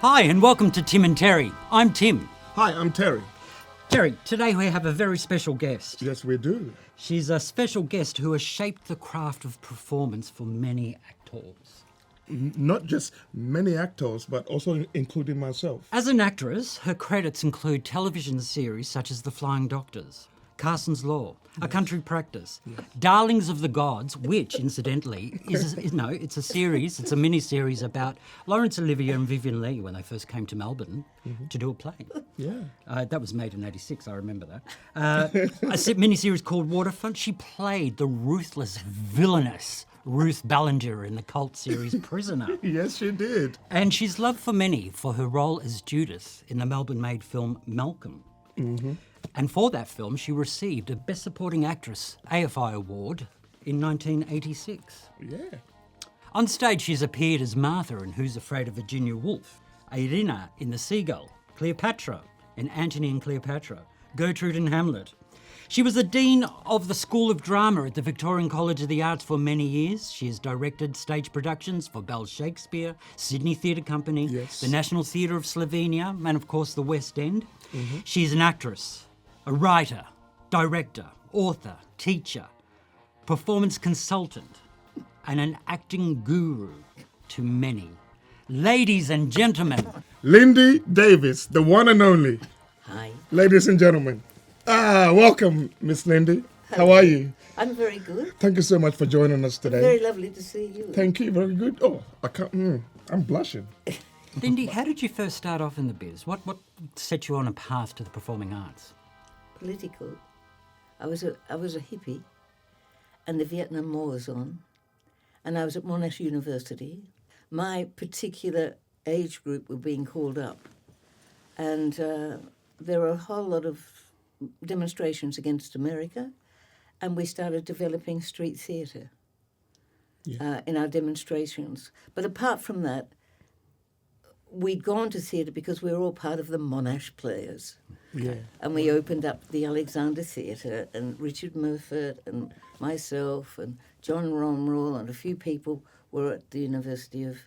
Hi and welcome to Tim and Terry. I'm Tim. Hi, I'm Terry. Terry, today we have a very special guest. Yes, we do. She's a special guest who has shaped the craft of performance for many actors. Not just many actors, but also including myself. As an actress, her credits include television series such as The Flying Doctors, Carson's Law, A Country Practice, Darlings of the Gods, which, incidentally, it's a series, it's a mini-series about Laurence Olivier and Vivien Leigh when they first came to Melbourne to do a play. Yeah. That was made in 86, I remember that. A mini-series called Waterfront. She played the ruthless, villainous Ruth Ballinger in the cult series Prisoner. Yes, she did. And she's loved for many for her role as Judith in the Melbourne-made film Malcolm. Mm-hmm. And for that film, she received a Best Supporting Actress AFI Award in 1986. Yeah. On stage, she's appeared as Martha in Who's Afraid of Virginia Woolf, Irina in The Seagull, Cleopatra in Antony and Cleopatra, Gertrude in Hamlet. She was the Dean of the School of Drama at the Victorian College of the Arts for many years. She has directed stage productions for Bell Shakespeare, Sydney Theatre Company, the National Theatre of Slovenia, and of course the West End. Mm-hmm. She's an actress, a writer, director, author, teacher, performance consultant, and an acting guru to many. Ladies and gentlemen. Lindy Davies, the one and only. Hi. Ladies and gentlemen. Welcome, Miss Lindy. How are you? I'm very good. Thank you so much for joining us today. Very lovely to see you. Thank you, very good. Oh, I can't, I'm blushing. Lindy, how did you first start off in the biz? What set you on a path to the performing arts? Political. I was a hippie, and the Vietnam War was on, and I was at Monash University. My particular age group were being called up, and there were a whole lot of demonstrations against America, and we started developing street theatre in our demonstrations. But apart from that, we'd gone to theatre because we were all part of the Monash Players. Yeah. And we opened up the Alexander Theatre, and Richard Murphy and myself and John Romrell and a few people were at the University of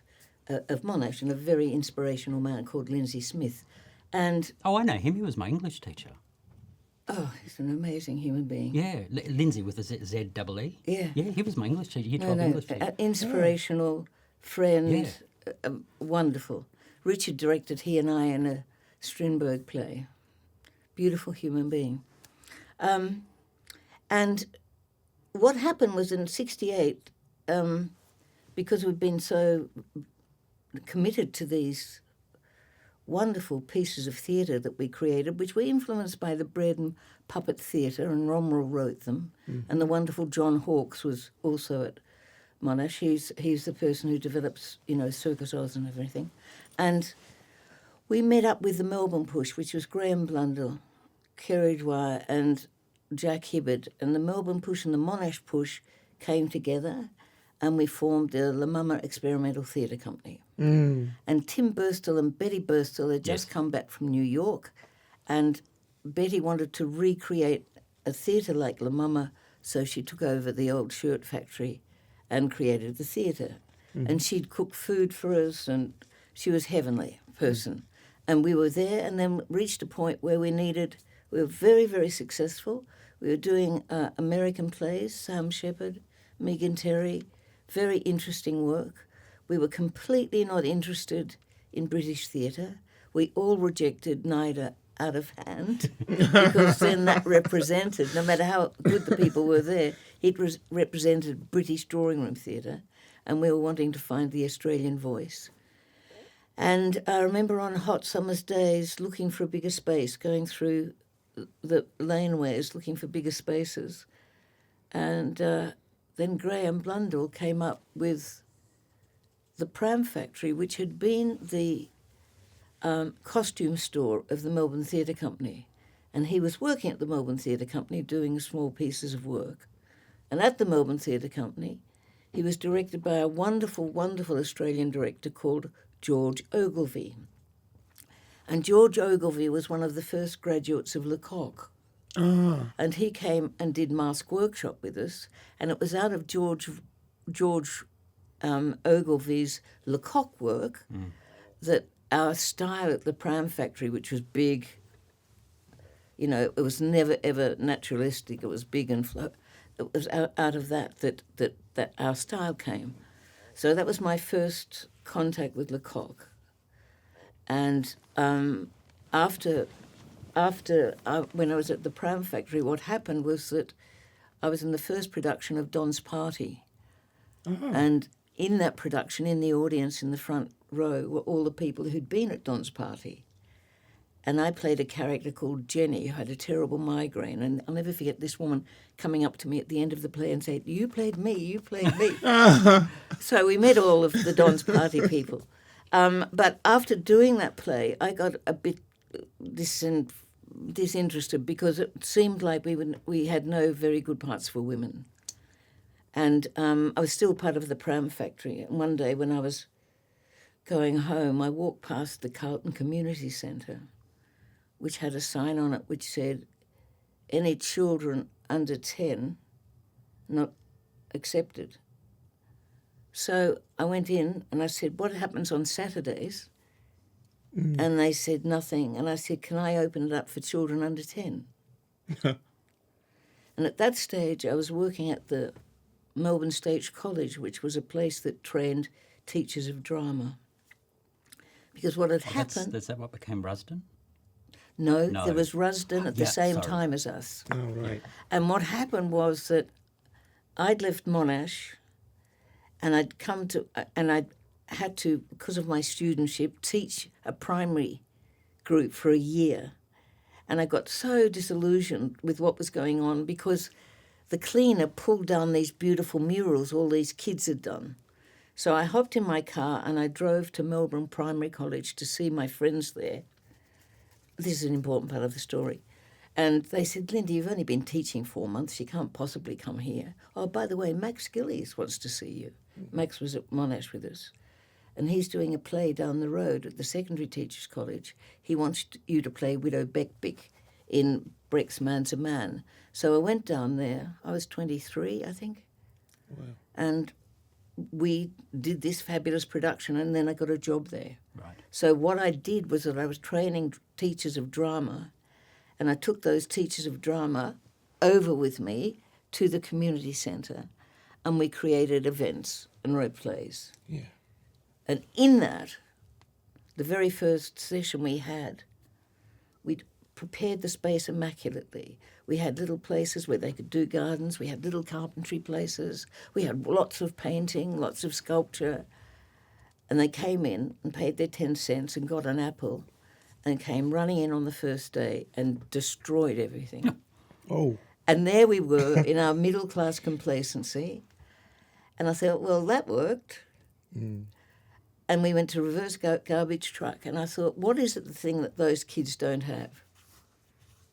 Monash, and a very inspirational man called Lindsay Smith. And oh, I know him. He was my English teacher. oh, he's an amazing human being. Yeah, Lindsay with a Z-double-E. Yeah. Yeah, he was my English teacher. He taught English to me. An inspirational friend, wonderful. Richard directed he and I in a Strindberg play. Beautiful human being. And what happened was in 1968, because we'd been so committed to these wonderful pieces of theatre that we created, which were influenced by the bread and puppet theatre, and Romrell wrote them, and the wonderful John Hawkes was also at Monash. He's the person who develops, Circus Oz and everything. And we met up with the Melbourne Push, which was Graham Blundell, Kerry Dwyer and Jack Hibbard, and the Melbourne Push and the Monash Push came together, and we formed the La Mama Experimental Theatre Company. And Tim Burstall and Betty Burstall had just come back from New York, and Betty wanted to recreate a theatre like La Mama, so she took over the old shirt factory and created the theatre. And she'd cook food for us, and she was a heavenly person. And we were there, and then reached a point where we were very, very successful. We were doing American plays, Sam Shepard, Megan Terry, very interesting work. We were completely not interested in British theatre. We all rejected NIDA out of hand because then that represented, no matter how good the people were there, it represented British drawing room theatre, and we were wanting to find the Australian voice. And I remember on hot summer's days looking for a bigger space, going through the laneways looking for bigger spaces. And then Graham Blundell came up with the Pram Factory, which had been the costume store of the Melbourne Theatre Company. And he was working at the Melbourne Theatre Company doing small pieces of work. And at the Melbourne Theatre Company, he was directed by a wonderful, wonderful Australian director called George Ogilvie. And George Ogilvie was one of the first graduates of Lecoq. And he came and did mask workshop with us, and it was out of George Ogilvie's Lecoq work that our style at the Pram Factory, which was big, you know, it was never ever naturalistic. It was big and flow. It was out of that our style came. So that was my first contact with Lecoq. And after when I was at the Pram Factory, what happened was that I was in the first production of Don's Party. And in that production, in the audience in the front row, were all the people who'd been at Don's Party. And I played a character called Jenny, who had a terrible migraine. And I'll never forget this woman coming up to me at the end of the play and saying, "You played me, you played me." So we met all of the Don's Party people. But after doing that play, I got a bit disinterested because it seemed like we had no very good parts for women. And I was still part of the Pram Factory. And one day when I was going home, I walked past the Carlton Community Centre, which had a sign on it which said, "Any children under 10 not accepted." So I went in and I said, "What happens on Saturdays?" And they said nothing. And I said, "Can I open it up for children under 10? And at that stage, I was working at the Melbourne Stage College, which was a place that trained teachers of drama. Because what had happened... Is that what became Rusden? No, there was Rusden at the same time as us. Oh, right. And what happened was that I'd left Monash and I'd come to... And I'd had to, because of my studentship, teach a primary group for a year. And I got so disillusioned with what was going on because the cleaner pulled down these beautiful murals all these kids had done. So I hopped in my car and I drove to Melbourne Primary College to see my friends there. This is an important part of the story. And they said, "Lindy, you've only been teaching 4 months. You can't possibly come here. Oh, by the way, Max Gillies wants to see you." Max was at Monash with us. And he's doing a play down the road at the Secondary Teachers College. He wants you to play Widow Beckbick in Brecht's Man to Man. So I went down there. I was 23, I think. Wow. And we did this fabulous production, and then I got a job there. Right. So what I did was that I was training teachers of drama, and I took those teachers of drama over with me to the community centre, and we created events and wrote plays. Yeah. And in that, the very first session we had, we'd prepared the space immaculately. We had little places where they could do gardens. We had little carpentry places. We had lots of painting, lots of sculpture. And they came in and paid their 10 cents and got an apple and came running in on the first day and destroyed everything. Oh. And there we were in our middle-class complacency. And I thought, well, that worked. And we went to reverse garbage truck, and I thought, what is it the thing that those kids don't have?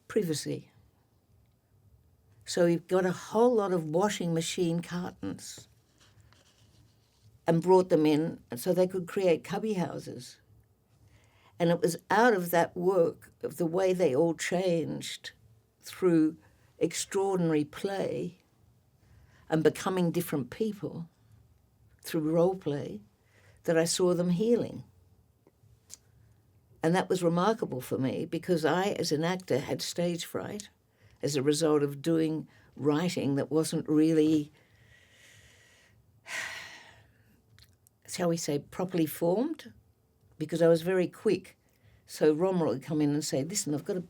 Privacy. So we've got a whole lot of washing machine cartons and brought them in so they could create cubby houses. And it was out of that work, of the way they all changed through extraordinary play and becoming different people through role play, that I saw them healing. And that was remarkable for me because I, as an actor, had stage fright as a result of doing writing that wasn't really, shall we say, properly formed, because I was very quick. So Romer would come in and say, "Listen, I've got a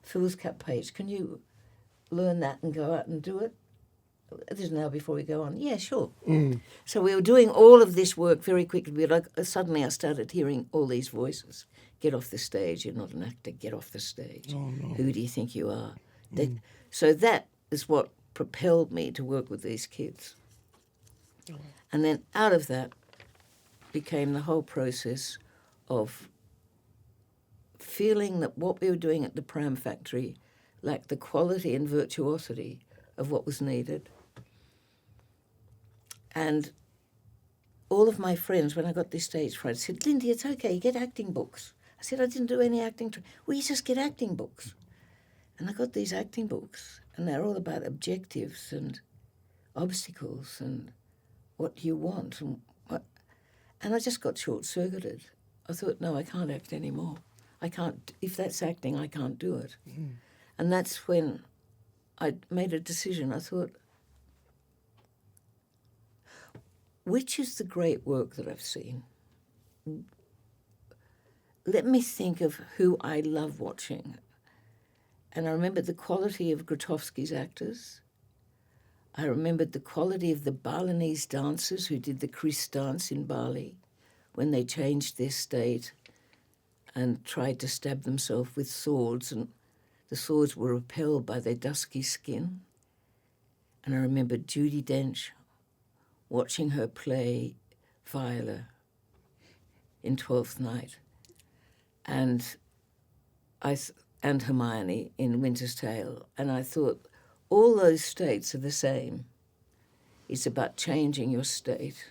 foolscap page. Can you learn that and go out and do it?" This is now before we go on. Yeah, sure. So we were doing all of this work very quickly. Suddenly I started hearing all these voices. "Get off the stage. You're not an actor. Get off the stage. Oh, no. Who do you think you are?" So that is what propelled me to work with these kids. And then out of that became the whole process of feeling that what we were doing at the Pram Factory lacked the quality and virtuosity of what was needed. And all of my friends, when I got this stage fright, said, "Lindy, it's okay, you get acting books." I said, "I didn't do any acting. Well, you just get acting books." And I got these acting books, and they're all about objectives and obstacles and what you want. And I just got short-circuited. I thought, no, I can't act anymore. I can't, if that's acting, I can't do it. And that's when I made a decision. I thought, which is the great work that I've seen? Let me think of who I love watching. And I remembered the quality of Grotowski's actors. I remembered the quality of the Balinese dancers who did the Kris dance in Bali when they changed their state and tried to stab themselves with swords, and the swords were repelled by their dusky skin. And I remembered Judy Dench watching her play Viola in Twelfth Night, and Hermione in Winter's Tale. And I thought, all those states are the same. It's about changing your state.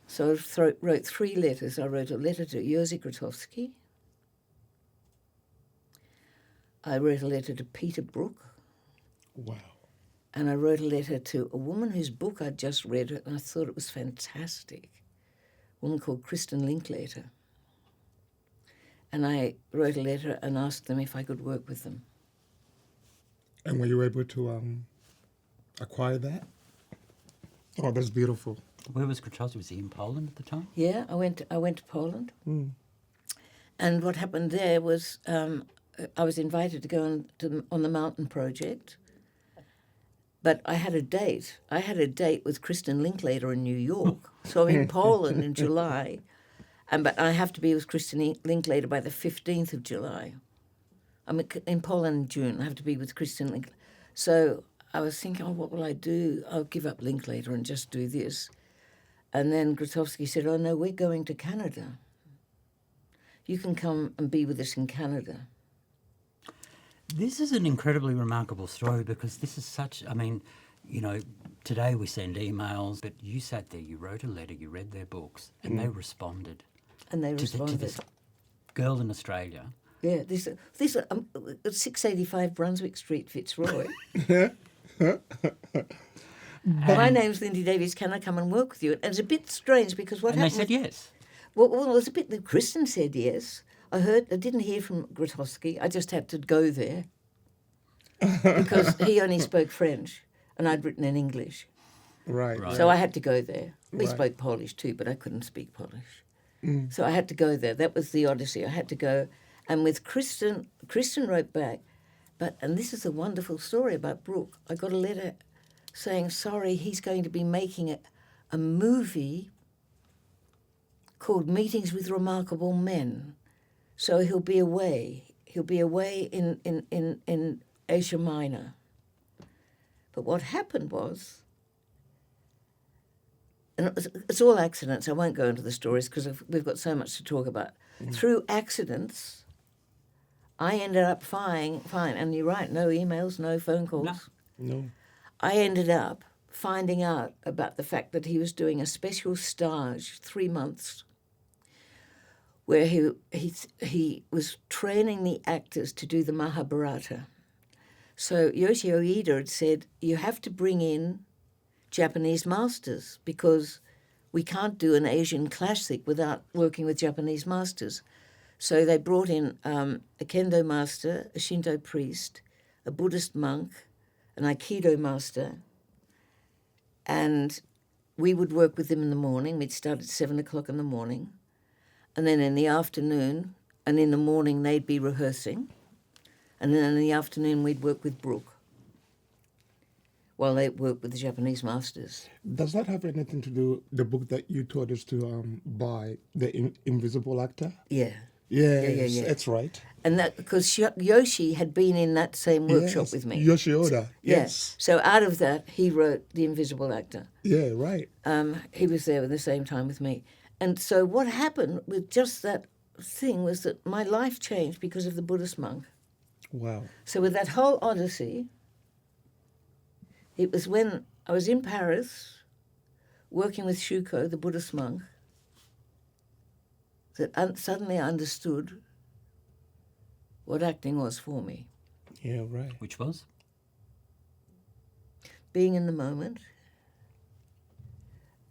So I wrote 3 letters. I wrote a letter to Jerzy Grotowski. I wrote a letter to Peter Brook. Wow. And I wrote a letter to a woman whose book I'd just read, and I thought it was fantastic, a woman called Kristen Linklater. And I wrote a letter and asked them if I could work with them. And were you able to acquire that? Oh, that's beautiful. Where was Grotowski? Was he in Poland at the time? Yeah, I went to Poland. And what happened there was I was invited to go on the Mountain Project, but I had a date. I had a date with Kristen Linklater in New York. So I'm in Poland in July, but I have to be with Kristen Linklater by the 15th of July. I'm in Poland in June. I have to be with Kristen Linklater. So I was thinking, oh, what will I do? I'll give up Linklater and just do this. And then Grotowski said, oh, no, we're going to Canada. You can come and be with us in Canada. This is an incredibly remarkable story because this is such, I mean, you know, today we send emails, but you sat there, you wrote a letter, you read their books, and they responded. And they responded. To this girl in Australia. Yeah, this 685 Brunswick Street, Fitzroy. My name's Lindy Davies. Can I come and work with you? And it's a bit strange because what And they happened... said yes. Well, it was a bit that Kristen said yes. I didn't hear from Grotowski. I just had to go there because he only spoke French and I'd written in English. Right. So I had to go there. We Right. spoke Polish too, but I couldn't speak Polish. So I had to go there. That was the odyssey. I had to go. And with Kristen wrote back, and this is a wonderful story about Brooke. I got a letter saying, sorry, he's going to be making a movie called Meetings with Remarkable Men. So he'll be away. He'll be away in Asia Minor. But what happened was, and it's all accidents. I won't go into the stories because we've got so much to talk about. Through accidents, I ended up fine. And you're right, no emails, no phone calls. No. I ended up finding out about the fact that he was doing a special stage, 3 months, where he was training the actors to do the Mahabharata. So Yoshi Oida had said, you have to bring in Japanese masters because we can't do an Asian classic without working with Japanese masters. So they brought in a kendo master, a Shinto priest, a Buddhist monk, an Aikido master, and we would work with them in the morning. We'd start at 7 o'clock in the morning. And then in the afternoon, and in the morning they'd be rehearsing. And then in the afternoon we'd work with Brooke while they worked with the Japanese masters. Does that have anything to do with the book that you told us to buy, The Invisible Actor? Yeah. Yes, Yeah. that's right. And that because Yoshi had been in that same workshop Yes, with me. Yoshi Oda, yes. So out of that, he wrote The Invisible Actor. Yeah, right. He was there at the same time with me. And so what happened with just that thing was that my life changed because of the Buddhist monk. Wow. So with that whole odyssey, it was when I was in Paris working with Shuko, the Buddhist monk, that suddenly I understood what acting was for me. Yeah, right. Which was? Being in the moment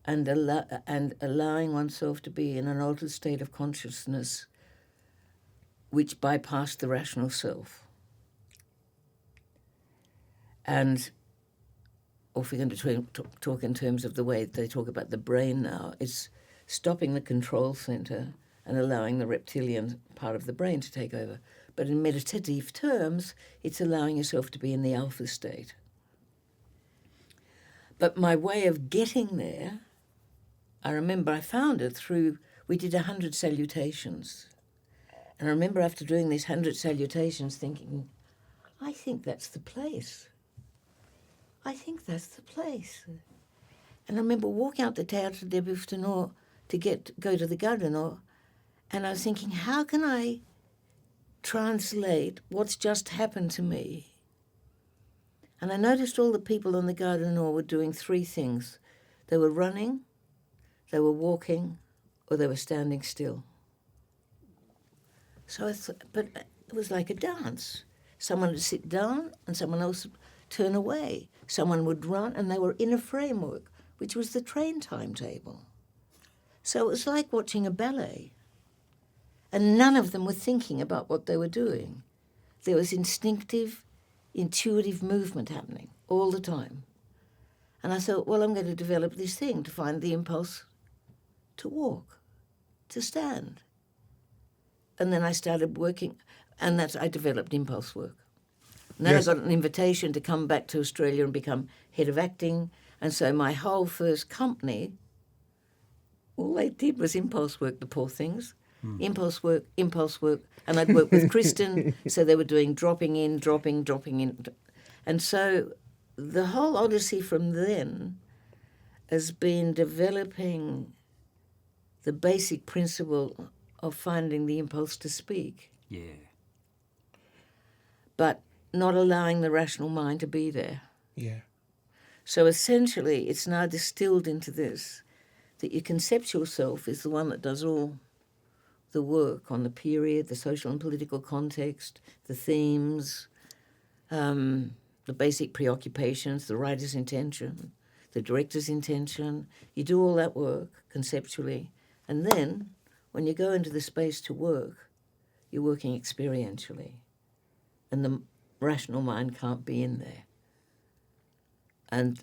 and allowing oneself to be in an altered state of consciousness which bypassed the rational self. And if we're going to talk in terms of the way they talk about the brain now, it's stopping the control center and allowing the reptilian part of the brain to take over. But in meditative terms, it's allowing yourself to be in the alpha state. But my way of getting there, I remember I found it through, we did 100 salutations. And I remember after doing these 100 salutations thinking, I think that's the place. I think that's the place. And I remember walking out the Théâtre des Bouffes to go to the Gare du Nord, and I was thinking, how can I translate what's just happened to me? And I noticed all the people on the Gare du Nord were doing three things. They were running, they were walking, or they were standing still. So but it was like a dance. Someone would sit down and someone else would turn away. Someone would run, and they were in a framework, which was the train timetable. So it was like watching a ballet. And none of them were thinking about what they were doing. There was instinctive, intuitive movement happening all the time. And I thought, well, I'm going to develop this thing to find the impulse to walk, to stand. And then I started working, and I developed impulse work. And then Yes. I got an invitation to come back to Australia and become head of acting. And so my whole first company, all they did was impulse work, the poor things. Impulse work. And I'd work with Kristen, so they were doing dropping in. And so the whole odyssey from then has been developing the basic principle of finding the impulse to speak, Yeah. but not allowing the rational mind to be there. Yeah. So essentially, it's now distilled into this, that your conceptual self is the one that does all the work on the period, the social and political context, the themes, the basic preoccupations, the writer's intention, the director's intention. You do all that work conceptually, and then when you go into the space to work, you're working experientially, and the rational mind can't be in there. And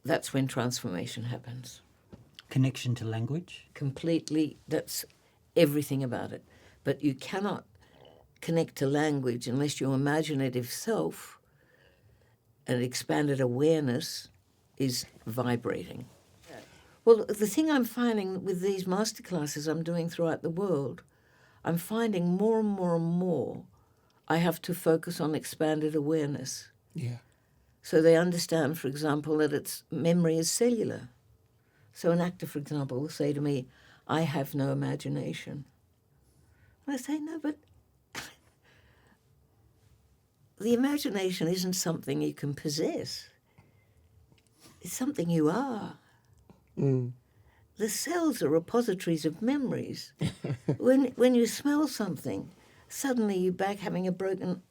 that's when transformation happens. Connection to language? Completely, that's everything about it. But you cannot connect to language unless your imaginative self and expanded awareness is vibrating. Well, the thing I'm finding with these masterclasses I'm doing throughout the world, I'm finding more and more and more I have to focus on expanded awareness. Yeah. So they understand, for example, that memory is cellular. So an actor, for example, will say to me, I have no imagination. And I say, no, but the imagination isn't something you can possess. It's something you are. Mm. The cells are repositories of memories. When you smell something, suddenly you're back having a broken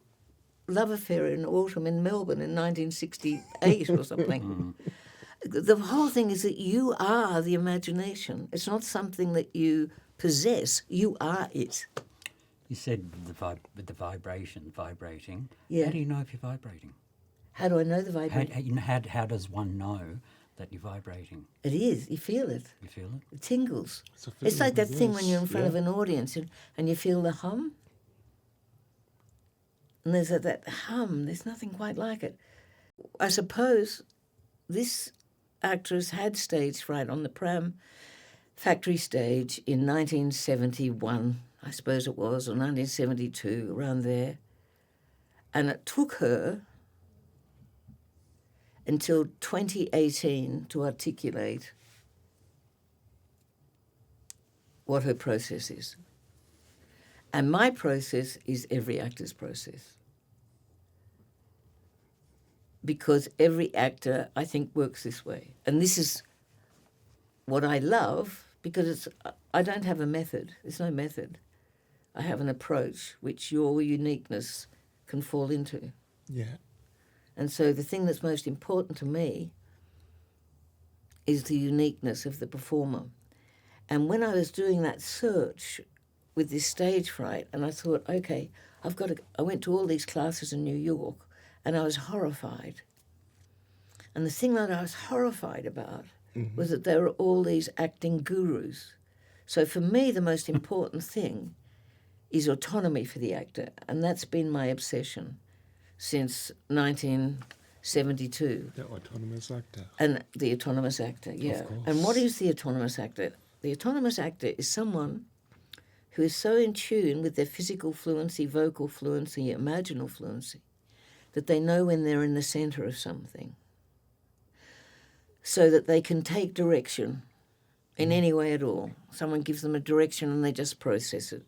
love affair in autumn in Melbourne in 1968 or something. The whole thing is that you are the imagination. It's not something that you possess. You are it. You said with the vibrating. Yeah. How do you know if you're vibrating? How do I know the vibration? How does one know that you're vibrating? It is. You feel it. You feel it? It tingles. It's a It's like that feeling, thing when yes, you're in front yeah. of an audience and you feel the hum. And there's that hum. There's nothing quite like it. I suppose this actress had stage fright on the Pram factory stage in 1971, I suppose it was, or 1972, around there. And it took her until 2018 to articulate what her process is. And my process is every actor's process. Because every actor, I think, works this way. And this is what I love, because I don't have a method. There's no method. I have an approach which your uniqueness can fall into. Yeah. And so the thing that's most important to me is the uniqueness of the performer. And when I was doing that search with this stage fright, and I thought, okay, I went to all these classes in New York, and I was horrified. And the thing that I was horrified about was that there were all these acting gurus. So for me, the most important thing is autonomy for the actor, and that's been my obsession since 1972. The autonomous actor. And the autonomous actor, yeah. Of course. And what is the autonomous actor? The autonomous actor is someone who is so in tune with their physical fluency, vocal fluency, imaginal fluency, that they know when they're in the centre of something, so that they can take direction in any way at all. Someone gives them a direction and they just process it.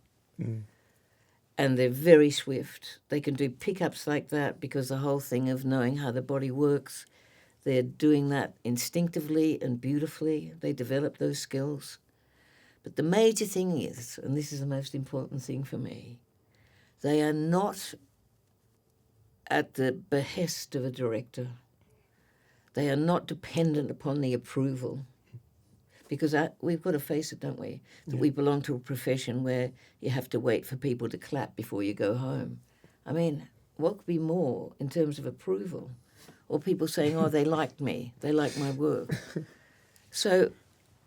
And they're very swift. They can do pickups like that because the whole thing of knowing how the body works, they're doing that instinctively and beautifully. They develop those skills. But the major thing is, and this is the most important thing for me, they are not at the behest of a director. They are not dependent upon the approval. Because we've got to face it, don't we? That we belong to a profession where you have to wait for people to clap before you go home. I mean, what could be more in terms of approval? Or people saying, oh, they liked me, they like my work. So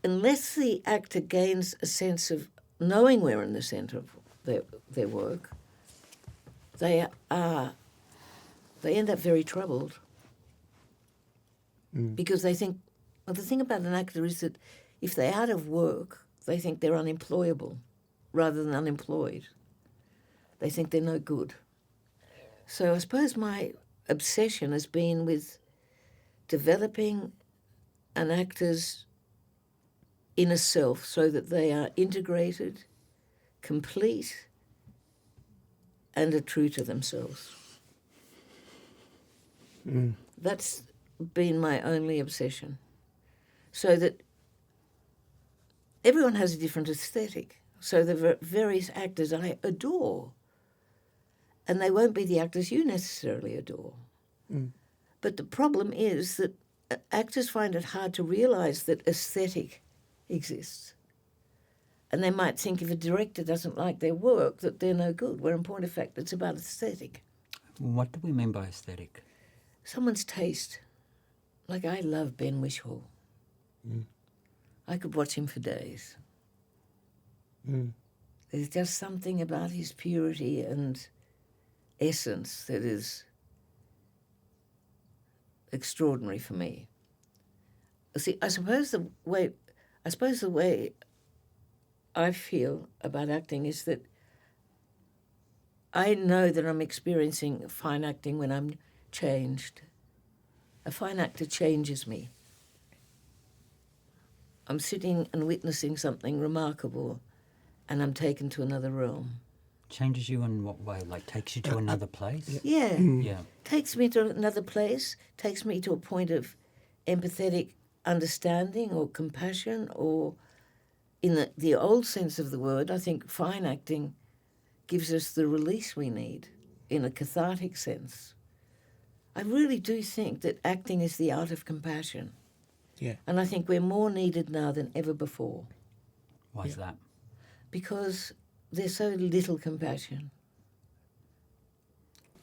unless the actor gains a sense of knowing we're in the centre of their work, they end up very troubled. Because they think, well, the thing about an actor is that if they're out of work, they think they're unemployable rather than unemployed. They think they're no good. So I suppose my obsession has been with developing an actor's inner self so that they are integrated, complete, and are true to themselves. That's been my only obsession. So that everyone has a different aesthetic. So the various actors I adore, and they won't be the actors you necessarily adore. But the problem is that actors find it hard to realise that aesthetic exists. And they might think if a director doesn't like their work that they're no good, where in point of fact it's about aesthetic. What do we mean by aesthetic? Someone's taste. Like I love Ben Whishaw. I could watch him for days. There's just something about his purity and essence that is extraordinary for me. See, I suppose the way I feel about acting is that I know that I'm experiencing fine acting when I'm changed. A fine actor changes me. I'm sitting and witnessing something remarkable, and I'm taken to another realm. Changes you in what way? Like takes you to another place? Yeah. Yeah. Takes me to another place, takes me to a point of empathetic understanding or compassion, or in the old sense of the word, I think fine acting gives us the release we need in a cathartic sense. I really do think that acting is the art of compassion. Yeah. And I think we're more needed now than ever before. Why is that? Because there's so little compassion.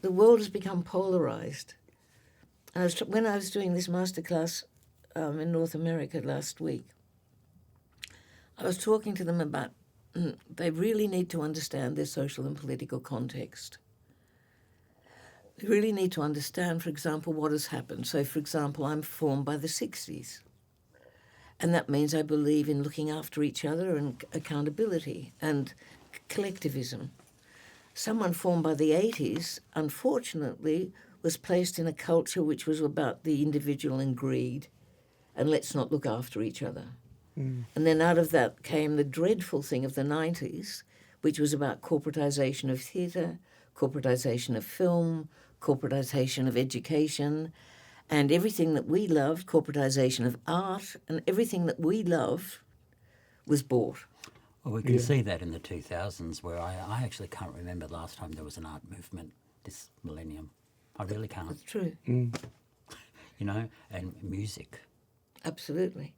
The world has become polarised. When I was doing this masterclass in North America last week, I was talking to them about they really need to understand their social and political context. They really need to understand, for example, what has happened. So, for example, I'm formed by the 60s. And that means I believe in looking after each other and accountability and collectivism. Someone formed by the 80s, unfortunately, was placed in a culture which was about the individual and greed, and let's not look after each other. And then out of that came the dreadful thing of the 90s, which was about corporatisation of theatre, corporatisation of film, corporatisation of education, and everything that we loved, corporatisation of art, and everything that we loved was bought. Well, we can see that in the 2000s, where I actually can't remember the last time there was an art movement this millennium. I really can't. That's true. You know, and music. Absolutely.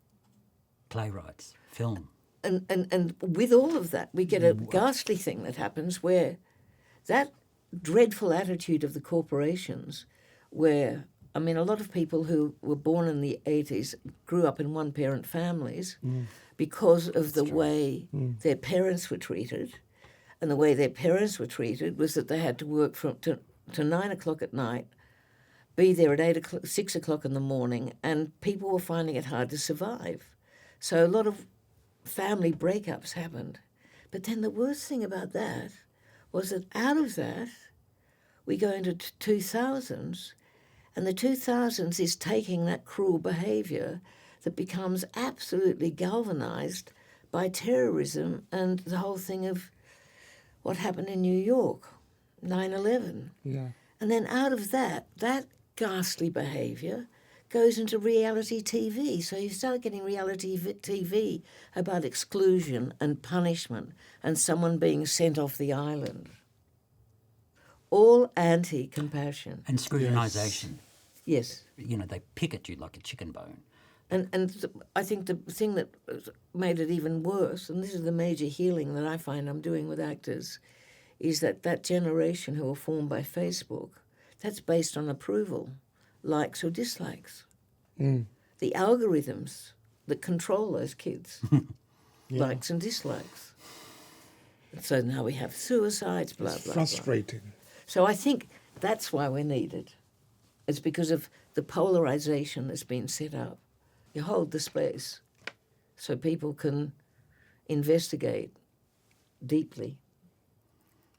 Playwrights, film. And with all of that, we get a ghastly thing that happens where that dreadful attitude of the corporations, where, I mean, a lot of people who were born in the 80s grew up in one-parent families because of the way their parents were treated. And the way their parents were treated was that they had to work to 9 o'clock at night, be there at 6 o'clock in the morning, and people were finding it hard to survive. So a lot of family breakups happened. But then the worst thing about that was that out of that, we go into 2000s, and the 2000s is taking that cruel behaviour that becomes absolutely galvanised by terrorism and the whole thing of what happened in New York, 9/11. Yeah. And then out of that ghastly behaviour goes into reality TV. So you start getting reality TV about exclusion and punishment and someone being sent off the island. All anti-compassion. And scrutinisation. Yes. You know, they pick at you like a chicken bone. And I think the thing that made it even worse, and this is the major healing that I find I'm doing with actors, is that generation who are formed by Facebook, that's based on approval, likes or dislikes. The algorithms that control those kids, likes and dislikes. And so now we have suicides, blah, It's blah, frustrating. blah. So I think that's why we're needed. It's because of the polarisation that's been set up. You hold the space so people can investigate deeply.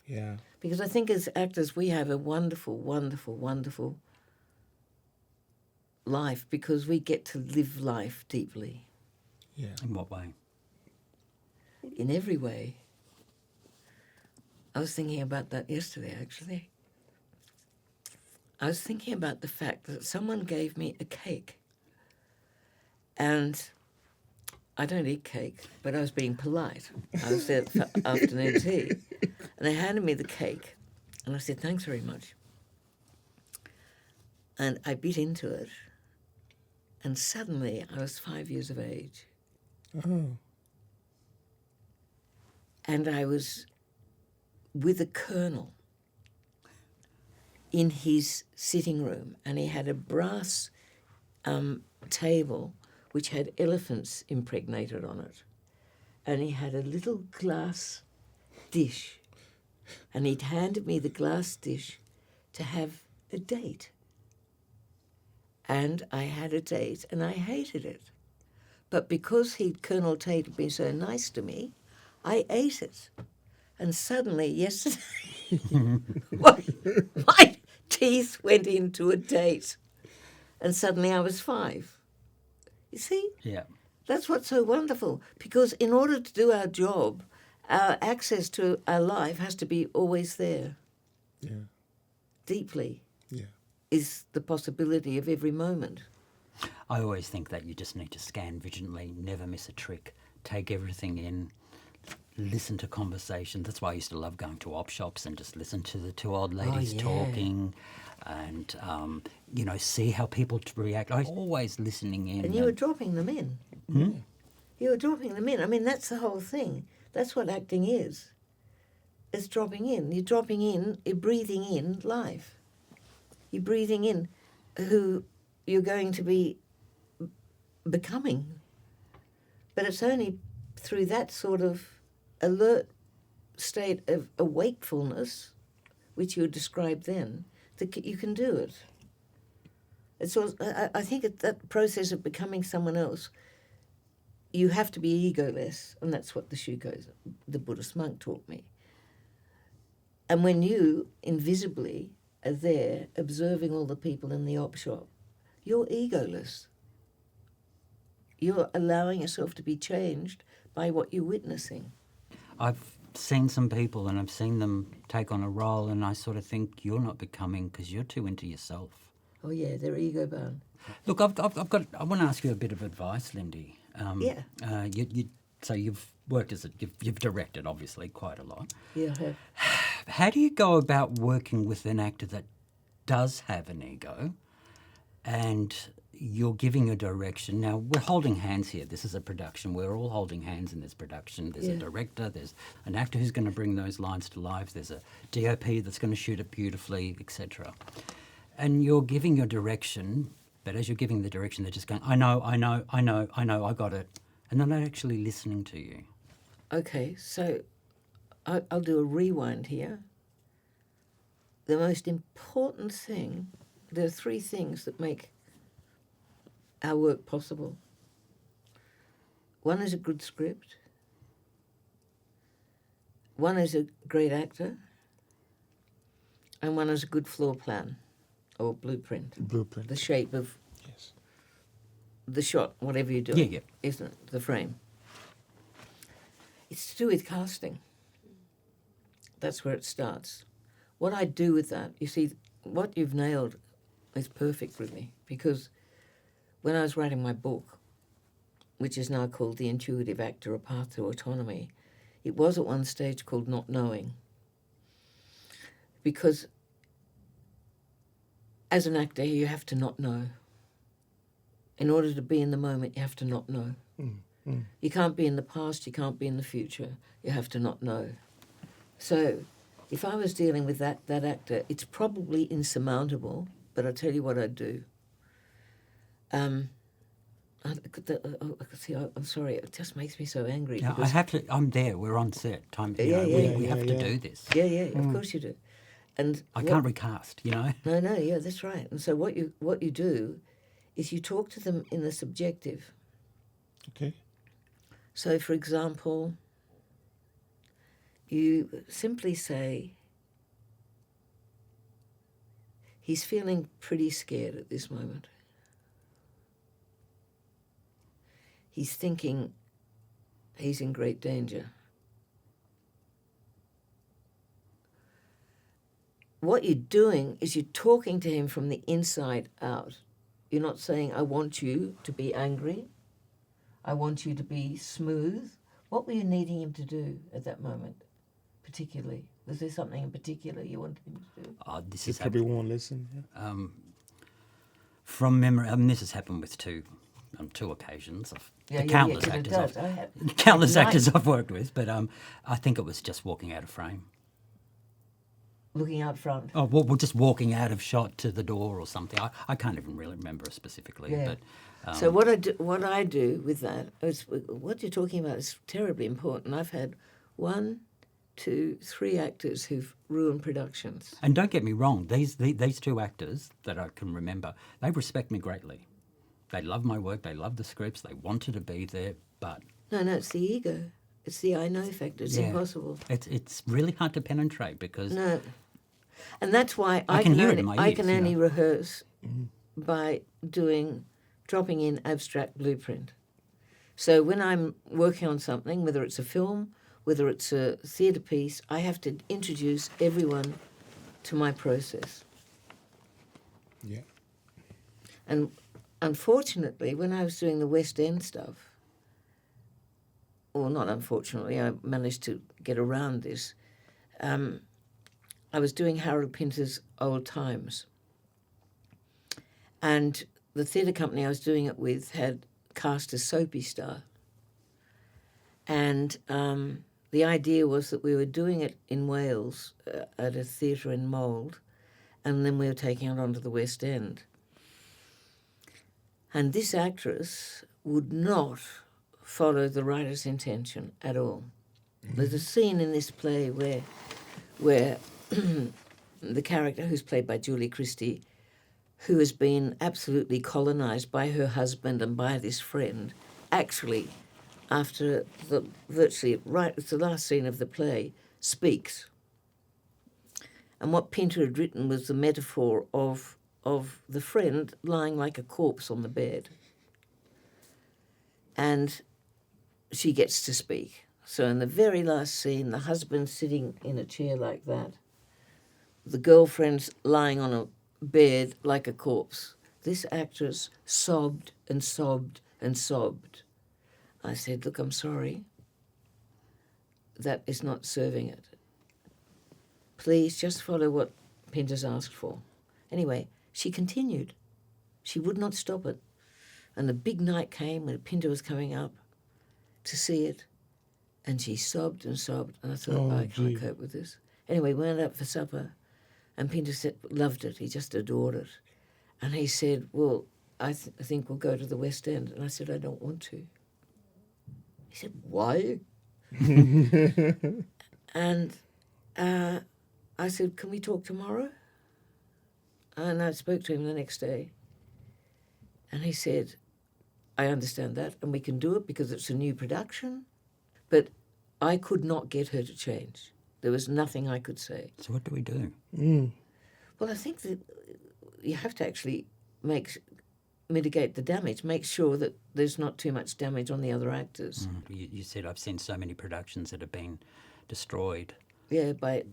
Yeah. Because I think as actors we have a wonderful, wonderful, wonderful life because we get to live life deeply. Yeah. In what way? In every way. I was thinking about that yesterday, actually. I was thinking about the fact that someone gave me a cake. And I don't eat cake, but I was being polite. I was there for afternoon tea. And they handed me the cake. And I said, thanks very much. And I bit into it. And suddenly I was 5 years of age. Oh. And I was with a colonel in his sitting room. And he had a brass table which had elephants impregnated on it. And he had a little glass dish. And he'd handed me the glass dish to have a date. And I had a date and I hated it. But because Colonel Tate had been so nice to me, I ate it. And suddenly, yesterday, my teeth went into a date. And suddenly I was 5. You see? Yeah. That's what's so wonderful. Because in order to do our job, our access to our life has to be always there. Yeah. Deeply. Yeah. Is the possibility of every moment. I always think that you just need to scan vigilantly, never miss a trick, take everything in, listen to conversation. That's why I used to love going to op shops and just listen to the two old ladies talking and, see how people react. I was always listening in. And you were dropping them in. You were dropping them in. I mean, that's the whole thing. That's what acting is. It's dropping in. You're dropping in, you're breathing in life. You're breathing in who you're going to be becoming. But it's only through that sort of alert state of awakefulness, which you described then, that you can do it. It's also, I think that process of becoming someone else, you have to be egoless, and that's what the Buddhist monk taught me. And when you, invisibly, are there observing all the people in the op shop, you're egoless. You're allowing yourself to be changed by what you're witnessing. I've seen some people and I've seen them take on a role and I sort of think you're not becoming because you're too into yourself. Oh yeah, they're ego bound. Look, I want to ask you a bit of advice, Lindy. So you've worked you've directed obviously quite a lot. Yeah, I have. How do you go about working with an actor that does have an ego and, you're giving a direction. Now, we're holding hands here. This is a production. We're all holding hands in this production. There's a director, there's an actor who's going to bring those lines to life, there's a DOP that's going to shoot it beautifully, etc. And you're giving your direction, but as you're giving the direction, they're just going, I know, I got it. And they're not actually listening to you. Okay, so I'll do a rewind here. The most important thing, there are three things that make our work possible. One is a good script. One is a great actor. And one is a good floor plan or blueprint. Blueprint. The shape of Yes. the shot, whatever you're doing, Yeah. isn't it? The frame. It's to do with casting. That's where it starts. What I do with that, you see, what you've nailed is perfect with me, because when I was writing my book, which is now called The Intuitive Actor, A Path to Autonomy, it was at one stage called Not Knowing. Because as an actor, you have to not know. In order to be in the moment, you have to not know. You can't be in the past, you can't be in the future. You have to not know. So if I was dealing with that actor, it's probably insurmountable, but I'll tell you what I'd do. I'm sorry, it just makes me so angry. Now, I'm there, we're on set. We have to do this. Yeah, of course you do. And I can't recast, No, yeah, that's right. And so what you do is you talk to them in the subjective. Okay. So, for example, you simply say, he's feeling pretty scared at this moment. He's thinking he's in great danger. What you're doing is you're talking to him from the inside out. You're not saying, I want you to be angry. I want you to be smooth. What were you needing him to do at that moment, particularly? Was there something in particular you wanted him to do? This You is probably won't listen. Yeah. from memory. This has happened with on two occasions. Countless actors I've worked with, but I think it was just walking out of frame. Looking out front. Oh, well, we're just walking out of shot to the door or something. I can't even really remember specifically. Yeah. But So what I do with that is, what you're talking about is terribly important. I've had 1, 2, 3 actors who've ruined productions. And don't get me wrong, these two actors that I can remember, they respect me greatly. They love my work, they love the scripts, they wanted to be there, but... No, it's the ego. It's the I know factor. It's impossible. It's really hard to penetrate because... No. And that's why I can hear only, it in my I ears, can only rehearse by dropping in abstract blueprint. So when I'm working on something, whether it's a film, whether it's a theatre piece, I have to introduce everyone to my process. Yeah. And unfortunately, when I was doing the West End stuff, or not unfortunately, I managed to get around this, I was doing Harold Pinter's Old Times. And the theatre company I was doing it with had cast a soapy star. And the idea was that we were doing it in Wales at a theatre in Mould, and then we were taking it onto the West End. And this actress would not follow the writer's intention at all. There's a scene in this play where the character, who's played by Julie Christie, who has been absolutely colonised by her husband and by this friend, actually, after it's the last scene of the play, speaks. And what Pinter had written was the metaphor of the friend lying like a corpse on the bed. And she gets to speak. So in the very last scene, the husband's sitting in a chair like that. The girlfriend's lying on a bed like a corpse. This actress sobbed and sobbed and sobbed. I said, look, I'm sorry. That is not serving it. Please just follow what Pinter's asked for. Anyway, she continued. She would not stop it. And the big night came when Pinto was coming up to see it. And she sobbed and sobbed. And I thought, I can't cope with this. Anyway, we went out for supper. And Pinto loved it. He just adored it. And he said, well, I think we'll go to the West End. And I said, I don't want to. He said, why? And I said, can we talk tomorrow? And I spoke to him the next day. And he said, I understand that, and we can do it because it's a new production. But I could not get her to change. There was nothing I could say. So what do we do? Well, I think that you have to actually mitigate the damage, make sure that there's not too much damage on the other actors. You said I've seen so many productions that have been destroyed. Yeah, by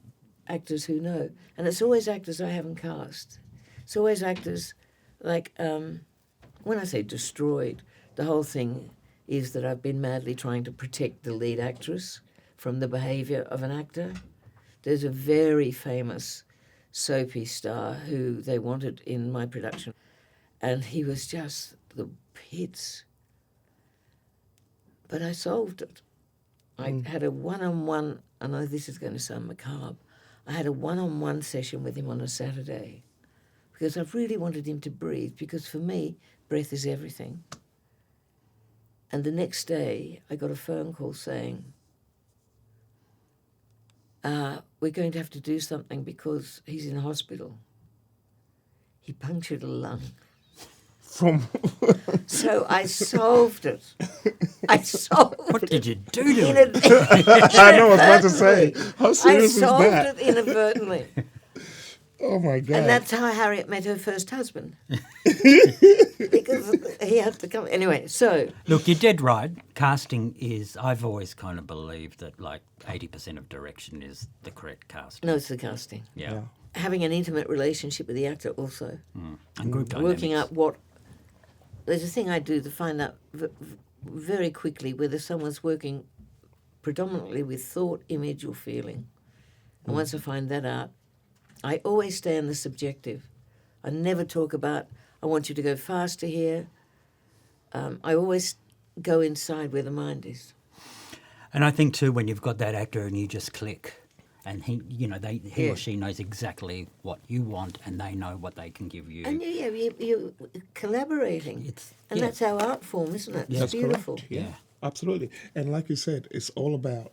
actors who know. And it's always actors I haven't cast. It's always actors like, when I say destroyed, the whole thing is that I've been madly trying to protect the lead actress from the behaviour of an actor. There's a very famous soapy star who they wanted in my production, and he was just the pits. But I solved it. I had a one-on-one, I know this is going to sound macabre, I had a one-on-one session with him on a Saturday because I really wanted him to breathe, because for me, breath is everything. And the next day, I got a phone call saying, we're going to have to do something because he's in hospital. He punctured a lung. So I solved it. What did you do to it? I know, I was about to say. How serious is solved that? it inadvertently. Oh, my God. And that's how Harriet met her first husband. Because he had to come. Anyway, so... Look, you're dead right. Casting is... I've always kind of believed that, like, 80% of direction is the correct casting. No, it's the casting. Yeah. Having an intimate relationship with the actor also. And group dynamics. Working out what... There's a thing I do to find out very quickly whether someone's working predominantly with thought, image or feeling. And once I find that out, I always stay on the subjective. I never talk about, I want you to go faster here. I always go inside where the mind is. And I think, too, when you've got that actor and you just click, and he or she knows exactly what you want and they know what they can give you. And you're collaborating. And that's our art form, isn't it? It's That's beautiful. correct. Yeah, absolutely. And like you said, it's all about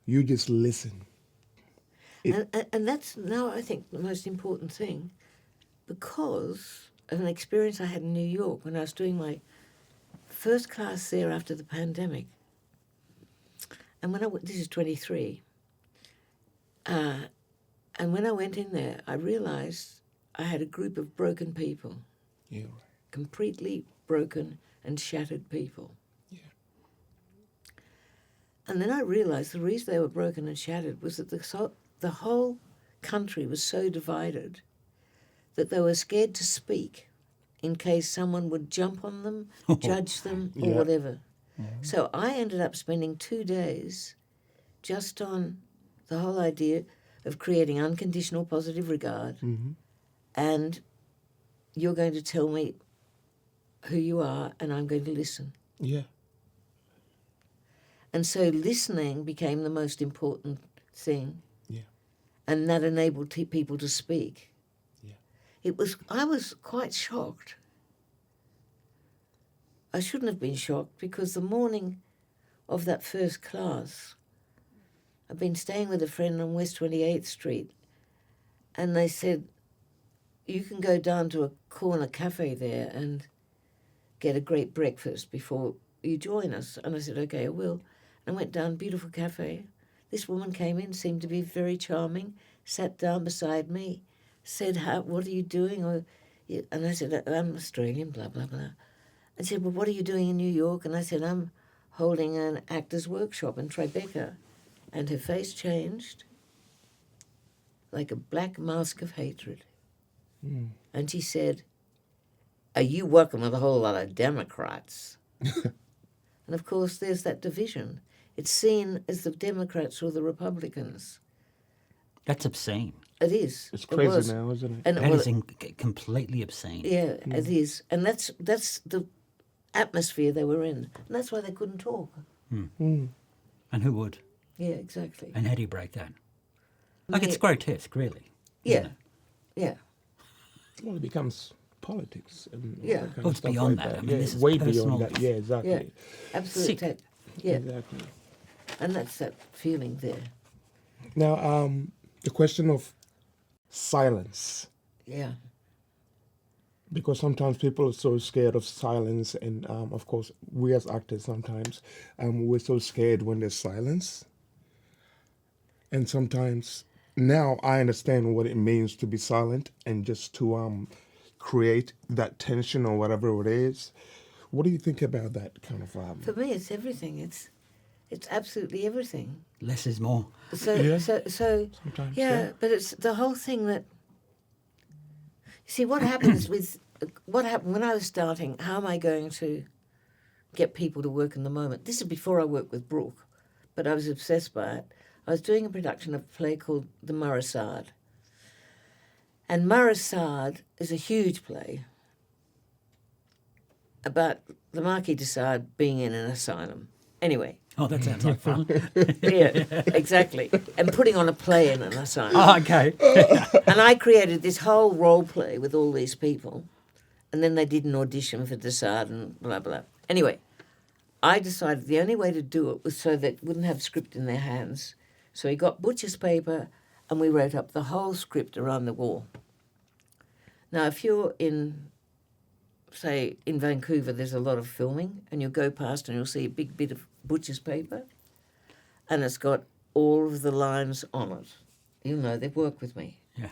you just listen. And that's now, I think, the most important thing, because of an experience I had in New York when I was doing my first class there after the pandemic. And this is 23. And when I went in there, I realised I had a group of broken people. Yeah. Completely broken and shattered people. Yeah. And then I realised the reason they were broken and shattered was that the whole country was so divided that they were scared to speak in case someone would jump on them, judge them, or whatever. Mm-hmm. So I ended up spending 2 days just on the whole idea of creating unconditional positive regard. Mm-hmm. And you're going to tell me who you are and I'm going to listen. Yeah. And so listening became the most important thing. Yeah. And that enabled people to speak. Yeah. I was quite shocked. I shouldn't have been shocked because the morning of that first class, I've been staying with a friend on West 28th Street, and they said, you can go down to a corner cafe there and get a great breakfast before you join us. And I said, okay, I will. And I went down, beautiful cafe. This woman came in, seemed to be very charming, sat down beside me, said, what are you doing? And I said, I'm Australian, blah, blah, blah. And she said, well, what are you doing in New York? And I said, I'm holding an actor's workshop in Tribeca. And her face changed like a black mask of hatred. Mm. And she said, are you working with a whole lot of Democrats? And of course, there's that division. It's seen as the Democrats or the Republicans. That's obscene. It is. It's It crazy was. now, isn't it? And That well, is completely obscene. yeah, it is. And that's the atmosphere they were in. And that's why they couldn't talk. Mm. And who would? Yeah, exactly. And how do you break that? Like, Yeah. it's grotesque, really. isn't Yeah. it? Yeah. Well, it becomes politics and all Yeah. that kind Oh, of it's stuff beyond like that. that. I mean, yeah, this is way personal. beyond that. Yeah, exactly. Yeah. Absolute Sick. tech. Yeah. Exactly. And that's that feeling there. Now, the question of silence, Yeah. because sometimes people are so scared of silence, and of course, we as actors sometimes we're so scared when there's silence, and sometimes now I understand what it means to be silent and just to create that tension or whatever it is. What do you think about that kind of? For me, it's everything. It's absolutely everything. Less is more. So, Yeah. so Sometimes, yeah, yeah. but it's the whole thing that. See, what happens with what happened when I was starting? How am I going to get people to work in the moment? This is before I worked with Brooke, but I was obsessed by it. I was doing a production of a play called The Murrisard. And Murrisard is a huge play about the Marquis de Sade being in an asylum. Anyway, Oh, that sounds like fun. yeah, exactly. And putting on a play in an asylum. Oh, okay. And I created this whole role play with all these people. And then they did an audition for de Sade and blah, blah. Anyway, I decided the only way to do it was so that wouldn't have script in their hands. So he got butcher's paper and we wrote up the whole script around the wall. Now, if you're in, say, in Vancouver, there's a lot of filming, and you'll go past and you'll see a big bit of butcher's paper, and it's got all of the lines on it. You know, they've worked with me. Yeah.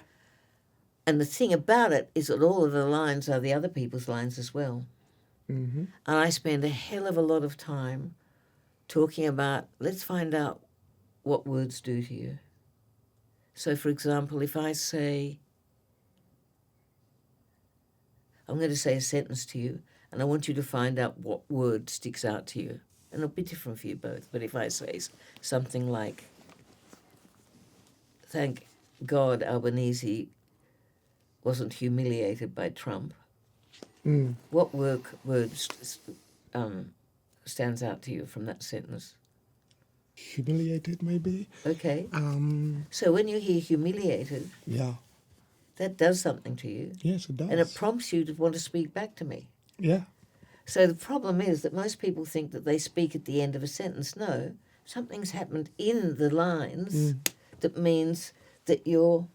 And the thing about it is that all of the lines are the other people's lines as well. Mm-hmm. And I spend a hell of a lot of time talking about, let's find out what words do to you. So, for example, if I say, I'm going to say a sentence to you, and I want you to find out what word sticks out to you. And it'll be different for you both. But if I say something like, thank God Albanese wasn't humiliated by Trump, what word stands out to you from that sentence? Humiliated, maybe. Okay. So when you hear humiliated, Yeah. that does something to you. Yes, it does. And it prompts you to want to speak back to me. Yeah. So the problem is that most people think that they speak at the end of a sentence. No, something's happened in the lines that means that you're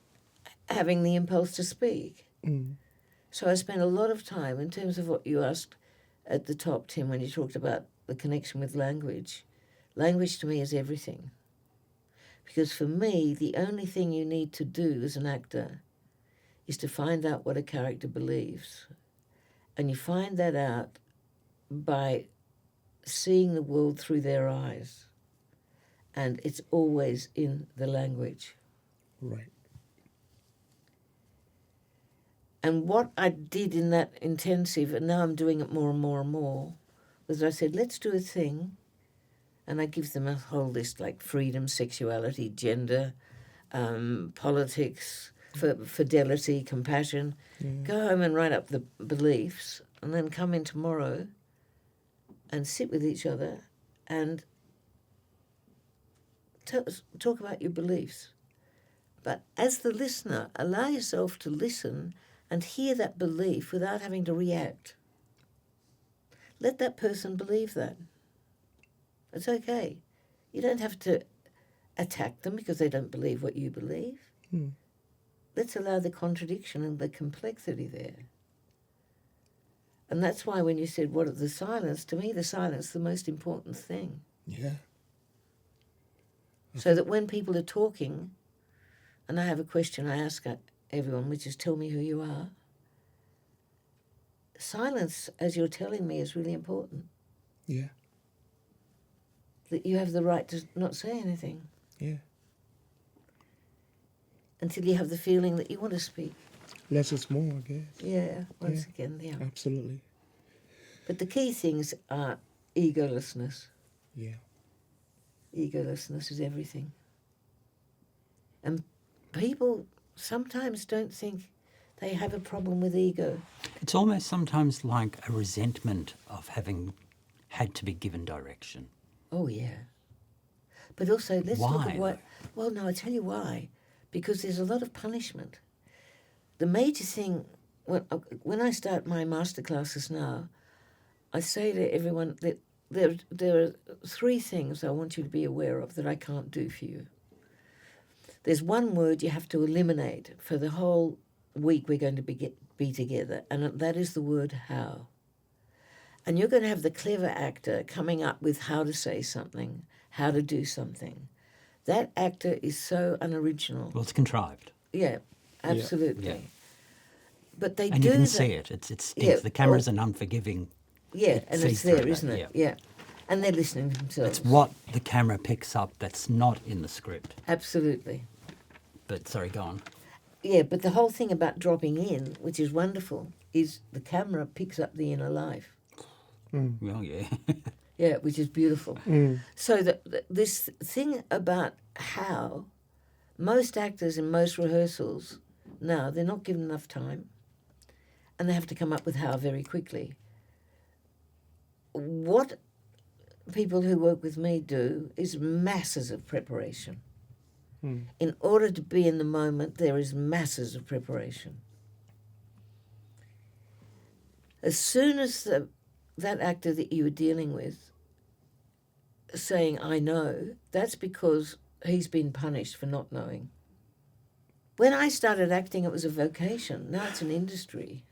having the impulse to speak. So I spent a lot of time, in terms of what you asked at the top, Tim, when you talked about the connection with language. Language to me is everything. Because for me, the only thing you need to do as an actor is to find out what a character believes. And you find that out by seeing the world through their eyes. And it's always in the language. Right. And what I did in that intensive, and now I'm doing it more and more and more, was I said, let's do a thing. And I give them a whole list like freedom, sexuality, gender, politics, fidelity, compassion. Go home and write up the beliefs, and then come in tomorrow and sit with each other and talk about your beliefs. But as the listener, allow yourself to listen and hear that belief without having to react. Let that person believe that. It's okay. You don't have to attack them because they don't believe what you believe. Let's allow the contradiction and the complexity there. And that's why when you said, what are the silence, to me the silence is the most important thing. Yeah. So that when people are talking, and I have a question I ask everyone, which is tell me who you are. Silence, as you're telling me, is really important. Yeah. That you have the right to not say anything Yeah. until you have the feeling that you want to speak. Less is more, I guess. Yeah, once again, yeah. Absolutely. But the key things are egolessness. Yeah. Egolessness is everything. And people sometimes don't think they have a problem with ego. It's almost sometimes like a resentment of having had to be given direction. Oh, yeah. But also, let's look Why, at what... though? Well, no, I'll tell you why. Because there's a lot of punishment. The major thing, when I start my masterclasses now, I say to everyone that there are 3 things I want you to be aware of that I can't do for you. There's one word you have to eliminate for the whole week we're going to be together, and that is the word how. And you're going to have the clever actor coming up with how to say something, how to do something. That actor is so unoriginal. Well, it's contrived. Yeah, absolutely. Yeah. But they And do you can that. see it. It stinks. Yeah, The camera's oh. an unforgiving. Yeah, It and sees it's there, through that, isn't it? yeah. Yeah. And they're listening to themselves. It's what the camera picks up that's not in the script. Absolutely. But, sorry, go on. Yeah, but the whole thing about dropping in, which is wonderful, is the camera picks up the inner life. Well, yeah. Yeah, which is beautiful. So this thing about how most actors in most rehearsals now, they're not given enough time and they have to come up with how very quickly. What people who work with me do is masses of preparation. In order to be in the moment, there is masses of preparation. As soon as that actor that you were dealing with saying, I know, that's because he's been punished for not knowing. When I started acting, it was a vocation. Now it's an industry.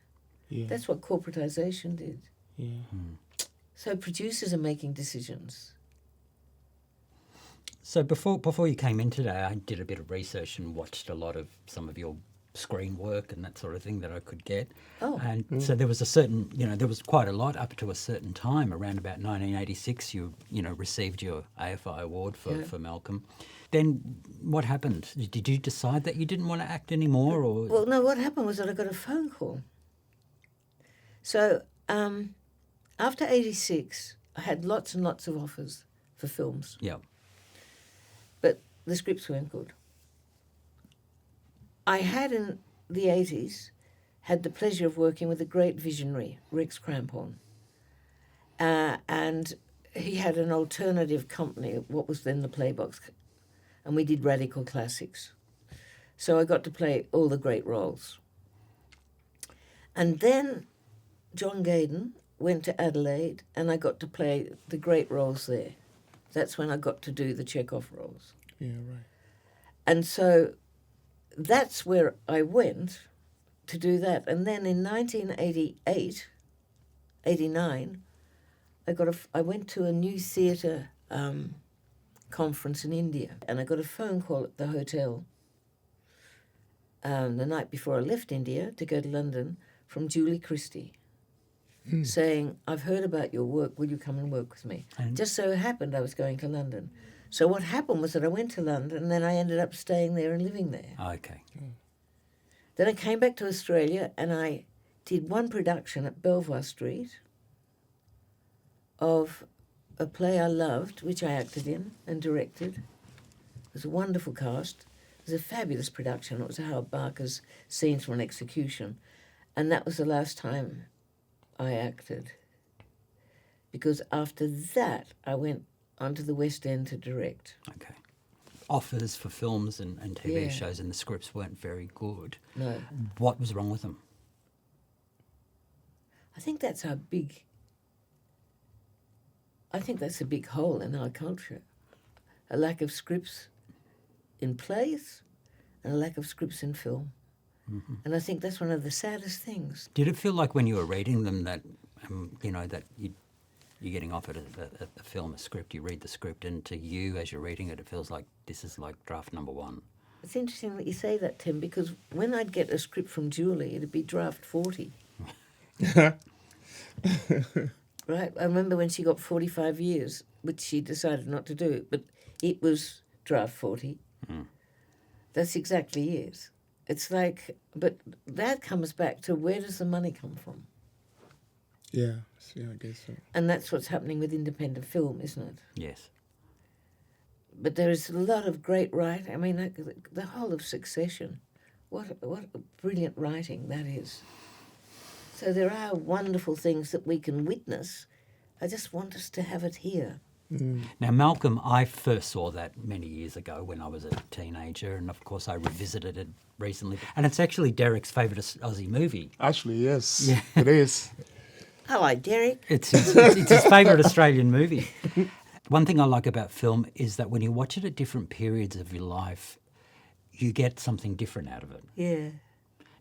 Yeah. That's what corporatization did. Yeah. So producers are making decisions. So before you came in today, I did a bit of research and watched a lot of some of your screen work and that sort of thing that I could get. Oh. And so there was a certain, there was quite a lot up to a certain time. Around about 1986, you received your AFI award for Malcolm. Then what happened? Did you decide that you didn't want to act anymore, or? Well, no, what happened was that I got a phone call. So after 86, I had lots and lots of offers for films. Yeah. But the scripts weren't good. I had in the 80s had the pleasure of working with a great visionary, Rex Crampon. And he had an alternative company, what was then the Playbox, and we did radical classics. So I got to play all the great roles. And then John Gayden went to Adelaide and I got to play the great roles there. That's when I got to do the Chekhov roles. Yeah, right. And so that's where I went to do that. And then in 1988, 89, I went to a new theatre conference in India, and I got a phone call at the hotel the night before I left India to go to London from Julie Christie, saying, I've heard about your work, will you come and work with me? And- Just so it happened I was going to London. So what happened was that I went to London and then I ended up staying there and living there. Okay. Then I came back to Australia and I did one production at Belvoir Street of a play I loved, which I acted in and directed. It was a wonderful cast. It was a fabulous production. It was Howard Barker's Scenes from an Execution. And that was the last time I acted. Because after that, I went onto the West End to direct. Okay. Offers for films and TV Yeah. shows and the scripts weren't very good. No. What was wrong with them? I think that's a big hole in our culture. A lack of scripts in plays and a lack of scripts in film. Mm-hmm. And I think that's one of the saddest things. Did it feel like when you were reading them that, that you're getting offered a film, a script, you read the script, and to you as you're reading it, it feels like this is like draft number 1? It's interesting that you say that, Tim, because when I'd get a script from Julie, it'd be draft 40. Right? I remember when she got 45 years, which she decided not to do, but it was draft 40. That's exactly it. It's like, but that comes back to where does the money come from? Yeah, I guess so. And that's what's happening with independent film, isn't it? Yes. But there is a lot of great writing. I mean, the whole of Succession What brilliant writing that is. So there are wonderful things that we can witness. I just want us to have it here. Now, Malcolm, I first saw that many years ago when I was a teenager, and of course I revisited it recently. And it's actually Derek's favourite Aussie movie. Actually, yes, it is. Hello, Derek. It's his favourite Australian movie. One thing I like about film is that when you watch it at different periods of your life, you get something different out of it. Yeah.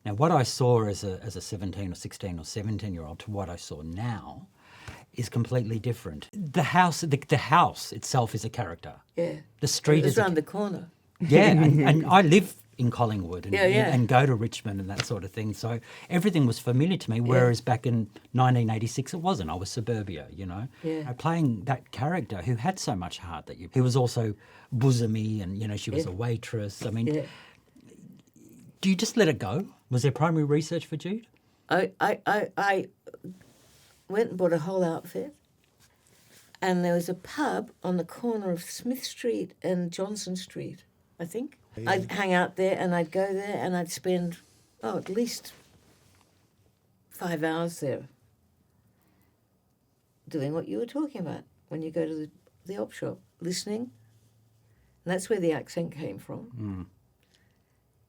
Now, what I saw as a 17 or 16 or 17-year-old to what I saw now is completely different. The house itself is a character. Yeah. The street It's is around the corner. Yeah, and I live in Collingwood and, Yeah, yeah. and go to Richmond and that sort of thing. So everything was familiar to me, whereas back in 1986 it wasn't. I was suburbia, you know. Yeah. Playing that character who had so much heart he was also bosomy and, you know, she was a waitress. I mean, do you just let it go? Was there primary research for Jude? I went and bought a whole outfit, and there was a pub on the corner of Smith Street and Johnson Street, I think. Yeah. I'd hang out there and I'd go there and I'd spend, at least 5 hours there doing what you were talking about when you go to the op shop, listening. And that's where the accent came from. Mm.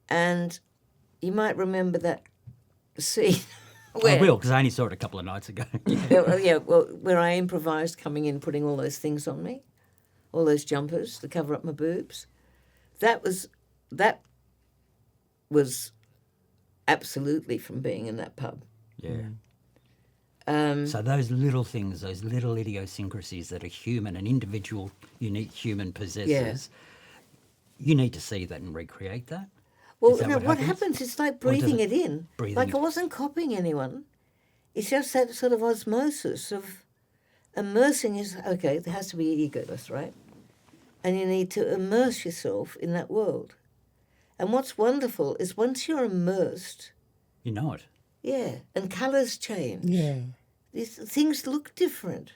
And you might remember that scene. I will, because I only saw it a couple of nights ago. Where I improvised coming in, putting all those things on me, all those jumpers to cover up my boobs. That was absolutely from being in that pub. Yeah. So those little things, those little idiosyncrasies that a human, an individual, unique human possesses, you need to see that and recreate that. Well, what happens? It's like breathing it in. Like I wasn't copying anyone. It's just that sort of osmosis of immersing okay, there has to be egoless, right? And you need to immerse yourself in that world. And what's wonderful is once you're immersed... You know it. Yeah, and colours change. Yeah. These things look different.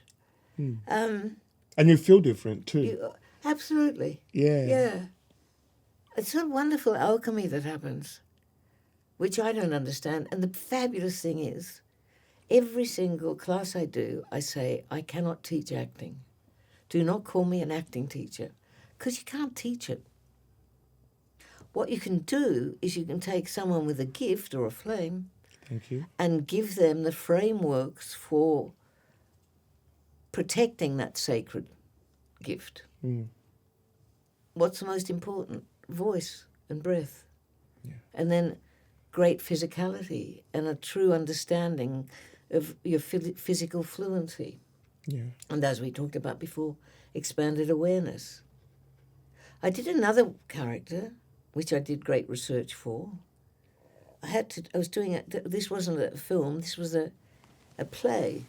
And you feel different too. Absolutely. Yeah. Yeah. It's a wonderful alchemy that happens, which I don't understand. And the fabulous thing is, every single class I do, I say, I cannot teach acting. Do not call me an acting teacher, because you can't teach it. What you can do is you can take someone with a gift or a flame and give them the frameworks for protecting that sacred gift. What's the most important? Voice and breath. Yeah. And then great physicality and a true understanding of your physical fluency. Yeah. And as we talked about before, expanded awareness. I did another character, which I did great research for. I was doing it, this wasn't a film, this was a play.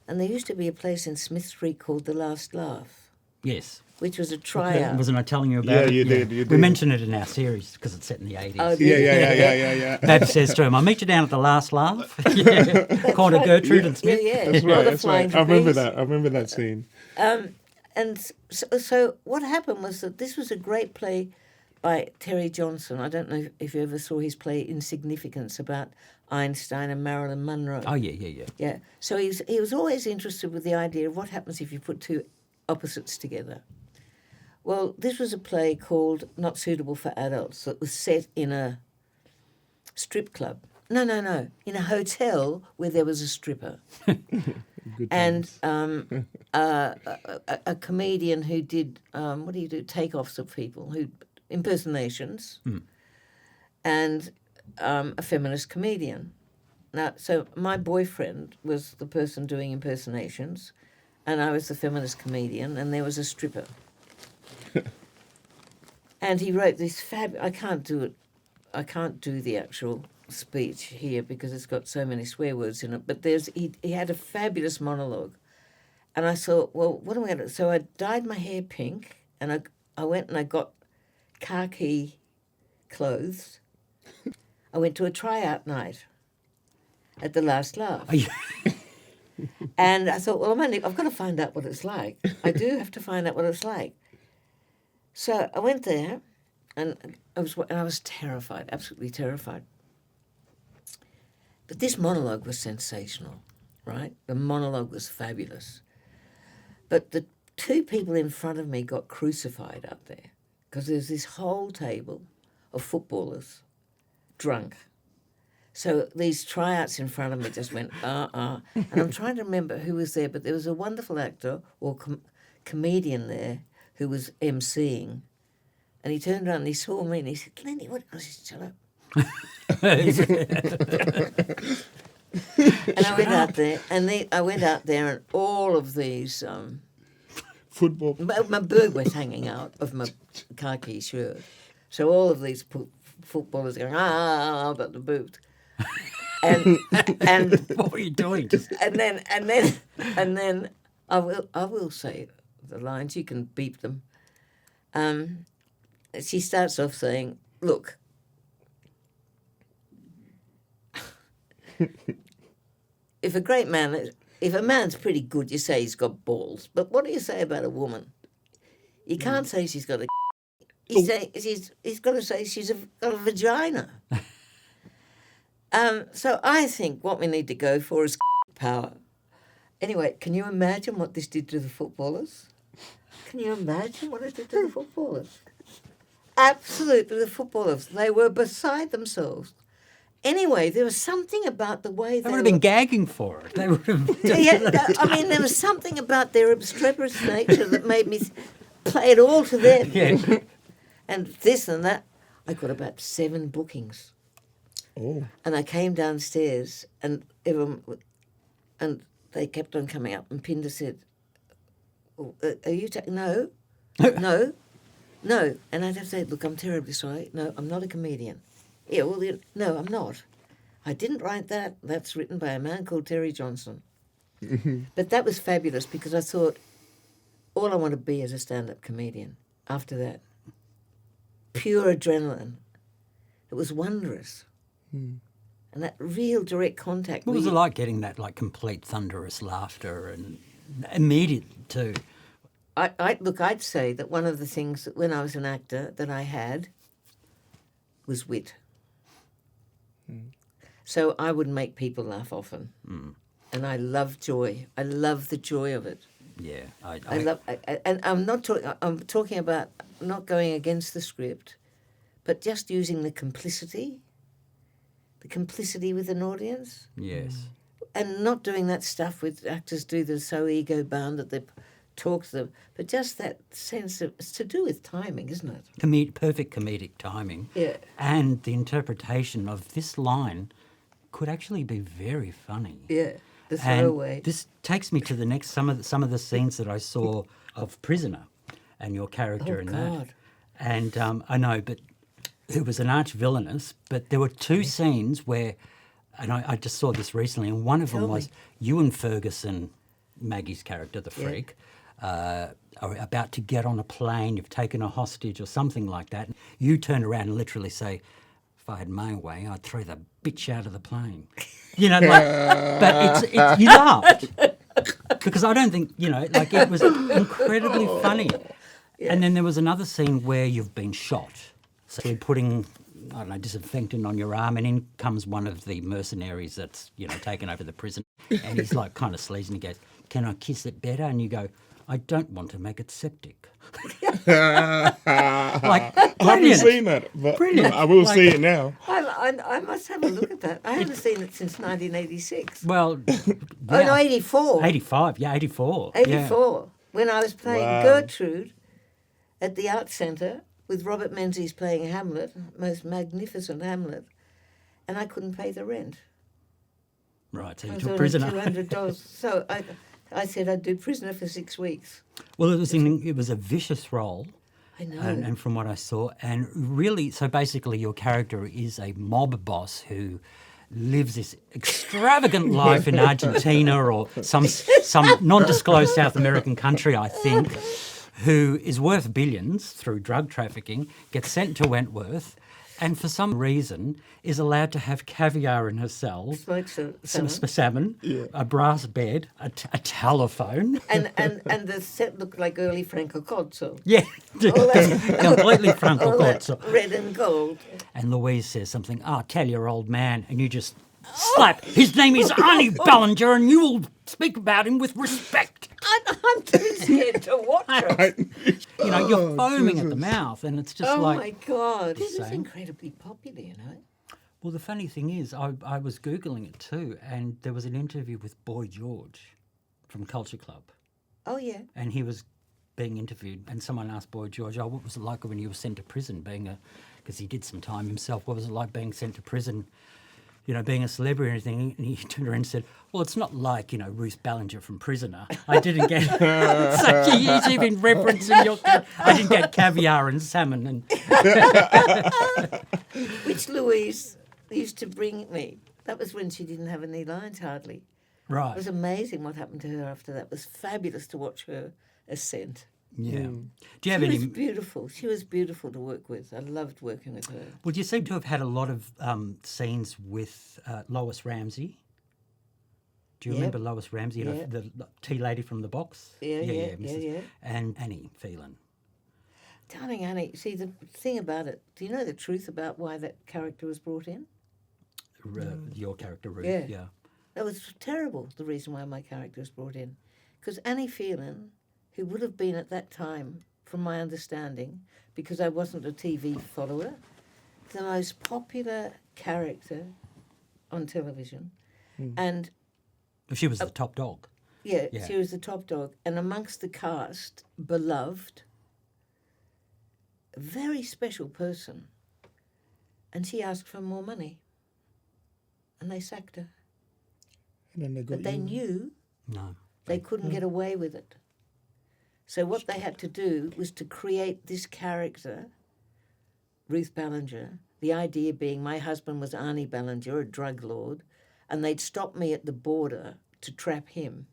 And there used to be a place in Smith Street called The Last Laugh. Yes. Which was a tryout. Wasn't I telling you about it? You did. We mentioned it in our series because it's set in the 80s. Oh, yeah. Dad says to him, I'll meet you down at The Last Laugh. Corner Gertrude and Smith. Yeah. That's right. I remember that scene. And so what happened was that this was a great play by Terry Johnson. I don't know if you ever saw his play Insignificance about Einstein and Marilyn Monroe. Oh, yeah. Yeah. So he was always interested with the idea of what happens if you put two opposites together. Well, this was a play called Not Suitable for Adults that was set in a strip club. No, in a hotel where there was a stripper. And a comedian who did, takeoffs of people, impersonations, and a feminist comedian. Now, so my boyfriend was the person doing impersonations, and I was the feminist comedian, and there was a stripper. And he wrote this I can't do the actual speech here because it's got so many swear words in it, but he had a fabulous monologue. And I thought, well, what am I going to do? So I dyed my hair pink, and I went and I got khaki clothes. I went to a tryout night at The Last Laugh. And I thought, well, I've got to find out what it's like. I do have to find out what it's like. So I went there, I was terrified, absolutely terrified. But this monologue was sensational, right? The monologue was fabulous. But the two people in front of me got crucified up there because there's this whole table of footballers drunk. So these tryouts in front of me just went, And I'm trying to remember who was there, but there was a wonderful actor or comedian there who was emceeing. And he turned around and he saw me and he said, Lindy, what? I said, shut up. And I went out there, and all of these Football. my boob was hanging out of my khaki shirt, so all of these footballers going about the boobs, and What were you doing? and then I will say the lines. You can beep them. She starts off saying, "Look." If a man's pretty good, you say he's got balls. But what do you say about a woman? You can't say she's got a. He's got to say she's got a vagina. So I think what we need to go for is power. Anyway, can you imagine what this did to the footballers? Can you imagine what it did to the footballers? Absolutely, the footballers. They were beside themselves. Anyway, there was something about the way They would have been gagging for it. They would have. There was something about their obstreperous nature that made me play it all to them. Yeah. And this and that. I got about 7 bookings. Oh. And I came downstairs, and everyone, and they kept on coming up. And Pinder said, "Are you no, no, no?" And I'd have to say, "Look, I'm terribly sorry. No, I'm not a comedian." Yeah, well, no, I'm not. I didn't write that. That's written by a man called Terry Johnson. But that was fabulous because I thought, all I want to be is a stand-up comedian. After that, pure adrenaline. It was wonderous. And that real direct contact. What was it like getting that complete thunderous laughter and immediate too? I'd say that one of the things that when I was an actor that I had was wit. So I would make people laugh often. And I love joy. I love the joy of it. Yeah. And I'm talking about not going against the script, but just using the complicity with an audience. Yes. And not doing that stuff with actors do that's so ego-bound that they talk to them, but just that sense of, it's to do with timing, isn't it? Perfect comedic timing. Yeah. And the interpretation of this line could actually be very funny. Yeah, the And throwaway. this takes me to the next some of the scenes that I saw of Prisoner and your character in that. God. And I know, but it was an arch villainous, but there were 2 scenes where, and I just saw this recently, and one of them was you and Ferguson, Maggie's character, the freak, are about to get on a plane, you've taken a hostage or something like that. You turn around and literally say, if I had my way, I'd throw the bitch out of the plane. But you laughed. Because I don't think, it was incredibly funny. Yeah. And then there was another scene where you've been shot. So you're putting, disinfectant on your arm, and in comes one of the mercenaries that's, taken over the prison. And he's kind of sleazy, and he goes, "Can I kiss it better?" And you go, "I don't want to make it septic." I haven't seen that, but brilliant. I will see it now. I must have a look at that. I haven't seen it since 1986. Well, yeah. Oh, no, 84. 85, yeah, 84. 84, when I was playing Wow. Gertrude at the Art Centre with Robert Menzies playing Hamlet, most magnificent Hamlet, and I couldn't pay the rent. Right, so I you was took on Prisoner. $200. So I said I'd do Prisoner for 6 weeks. Well, it was a vicious role. I know. And from what I saw, and really, so basically your character is a mob boss who lives this extravagant life in Argentina or some non-disclosed South American country, I think, who is worth billions through drug trafficking, gets sent to Wentworth, and for some reason is allowed to have caviar in her cell, Smokes some salmon. salmon, a brass bed, a telephone. And the set looked like early Franco Cozzo. Yeah, completely Franco All that Cozzo. red and gold. And Louise says something, tell your old man, and you just slap. His name is Arnie Ballinger, and you will speak about him with respect. I'm too scared to watch it. You know, you're foaming at the mouth, and it's just Oh like... my God. This is Same. incredibly popular, you know. Well, the funny thing is, I was Googling it too, and there was an interview with Boy George from Culture Club, Oh, yeah. and he was being interviewed, and someone asked Boy George, what was it like when you were sent to prison, because he did some time himself, what was it like being sent to prison, you know, being a celebrity and everything? And he turned around and said, well, it's not like, you know, Ruth Ballinger from Prisoner. I didn't get... so he's even referencing your... I didn't get caviar and salmon and... Which Louise used to bring me. That was when she didn't have any lines hardly. Right. It was amazing what happened to her after that. It was fabulous to watch her ascent. Yeah. Do you have She any... was beautiful. She was beautiful to work with. I loved working with her. Well, you seem to have had a lot of scenes with Lois Ramsey. Do you Yep. remember Lois Ramsey, you know, Yeah. the tea lady from the box? Yeah. And Annie Phelan. Darling Annie, see, the thing about it, do you know the truth about why that character was brought in? Your character, Ruth. Yeah. Yeah. That was terrible, the reason why my character was brought in. Because Annie Phelan, who would have been at that time, from my understanding, because I wasn't a TV follower, the most popular character on television. And She was the top dog. yeah, Yeah. she was the top dog. And amongst the cast, beloved, a very special person. And she asked for more money. And they sacked her. And then they got But they you. knew No. they couldn't get away with it. So what they had to do was to create this character, Ruth Ballinger, the idea being my husband was Arnie Ballinger, a drug lord, and they'd stop me at the border to trap him.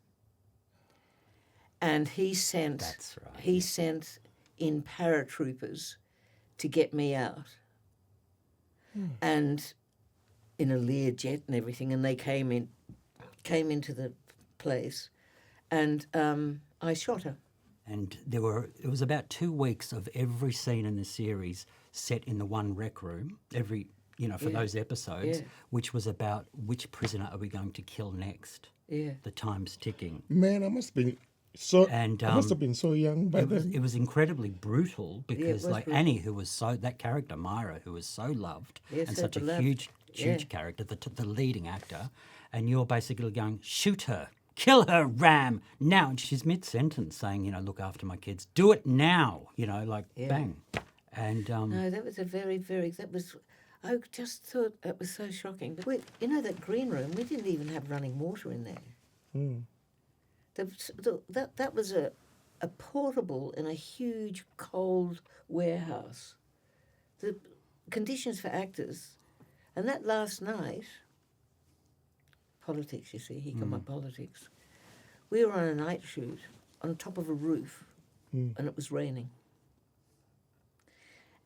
And he sent That's right, he sent in paratroopers to get me out. And in a Learjet and everything, and they came into the place, and I shot her. And it was about 2 weeks of every scene in the series set in the one rec room, for those episodes, Yeah. which was about which prisoner are we going to kill next. Yeah. The time's ticking. Man, I must have been so. And, I must have been so young by then. It was incredibly brutal because, was like brutal. Annie, who was that character Myra, who was so loved Yeah, and so such beloved. a huge Yeah. character, the leading actor, and you're basically going, shoot her, kill her, Ram, now. And she's mid-sentence saying, you know, look after my kids, do it now, you know, like bang. And No, that was I just thought that was so shocking. But that green room, we didn't even have running water in there. That was a portable in a huge cold warehouse. The conditions for actors, and that last night, politics, you see, here come my politics. We were on a night shoot on top of a roof, and it was raining.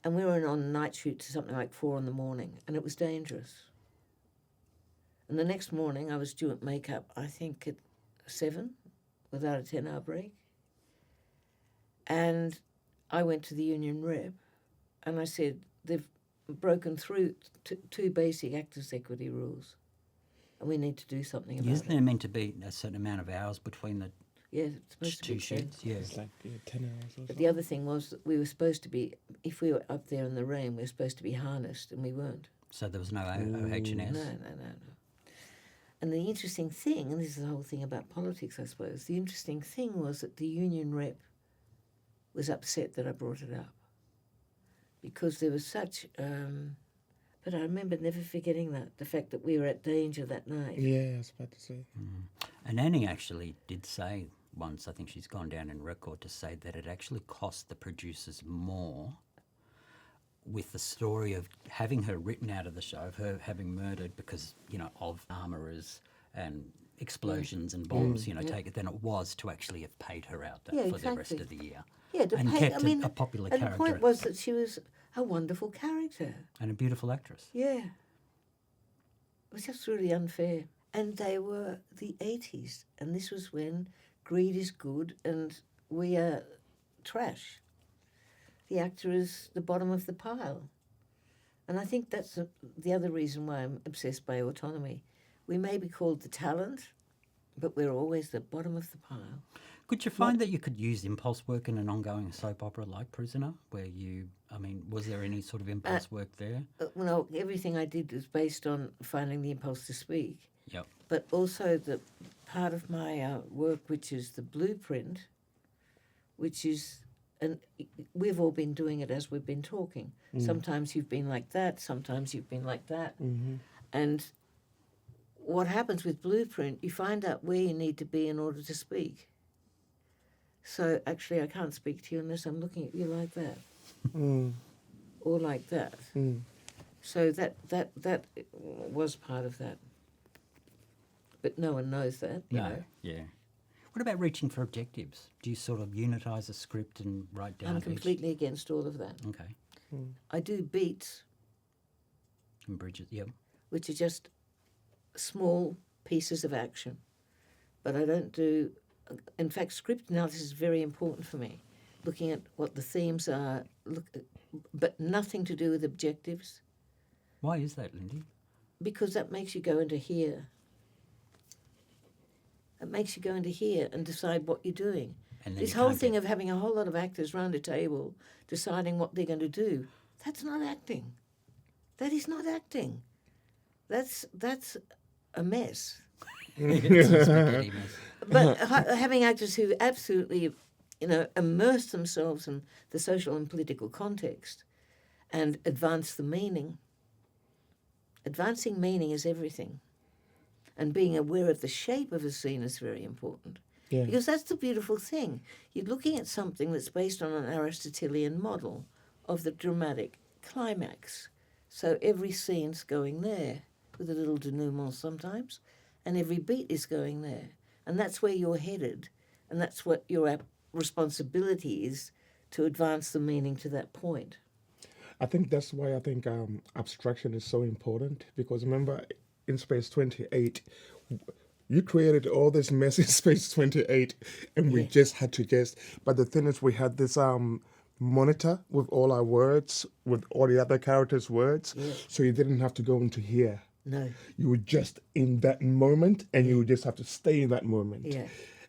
And we were on a night shoot to something like 4 a.m, and it was dangerous. And the next morning, I was due at makeup, I think at 7, without a 10-hour break. And I went to the union rep, and I said, they've broken through two basic actors' equity rules, and we need to do something about isn't it. there meant to be a certain amount of hours between the Yeah, it's supposed to two be 10. shoots? Yeah. It's like 10 hours or But something. the other thing was that we were supposed to be, if we were up there in the rain, we were supposed to be harnessed, and we weren't. So there was no OH&S? No. And the interesting thing, and this is the whole thing about politics, I suppose, the interesting thing was that the union rep was upset that I brought it up. Because there was such, but I remember never forgetting the fact that we were at danger that night. Yeah, I was about to say. And Annie actually did say once, I think she's gone down in record to say that it actually cost the producers more with the story of having her written out of the show, of her having murdered because, you know, of armourers and explosions and bombs, than it was to actually have paid her out for the rest exactly. of the year. Yeah, and kept a popular and character. the point was that she was a wonderful character. And a beautiful actress. Yeah. It was just really unfair. And they were the 80s, and this was when greed is good and we are trash. The actor is the bottom of the pile. And I think that's the other reason why I'm obsessed by autonomy. We may be called the talent, but we're always the bottom of the pile. Could you find that you could use impulse work in an ongoing soap opera like Prisoner, where was there any sort of impulse work there? Well, everything I did was based on finding the impulse to speak. Yep. But also the part of my work, which is the blueprint, which is, and we've all been doing it as we've been talking. Sometimes you've been like that, sometimes you've been like that. Mm-hmm. And what happens with blueprint, you find out where you need to be in order to speak. So actually I can't speak to you unless I'm looking at you like that. Or like that. So that was part of that. But no one knows that, you know. Yeah. What about reaching for objectives? Do you sort of unitise a script and write down I'm completely against all of that. Okay. I do beats, And bridges, yep. which are just small pieces of action. But I don't do... In fact, script analysis is very important for me, looking at what the themes are, but nothing to do with objectives, Why is that, Lindy? because that makes you go into here. It makes you go into here and decide what you're doing. And then This you whole can't thing get- of having a whole lot of actors round a table deciding what they're going to do, that's not acting. That is not acting. That's a mess. It's a spaghetti mess. But having actors who absolutely, immerse themselves in the social and political context and advance the meaning. Advancing meaning is everything. And being aware of the shape of a scene is very important. Yeah. Because that's the beautiful thing. You're looking at something that's based on an Aristotelian model of the dramatic climax. So every scene's going there, with a little denouement sometimes, and every beat is going there. And that's where you're headed, and that's what your responsibility is, to advance the meaning to that point. I think that's why I think abstraction is so important, because remember in Space 28, you created all this mess in Space 28 and we just had to guess. But the thing is, we had this monitor with all our words, with all the other characters' words, so you didn't have to go into here. No. You were just in that moment and you would just have to stay in that moment. Yeah.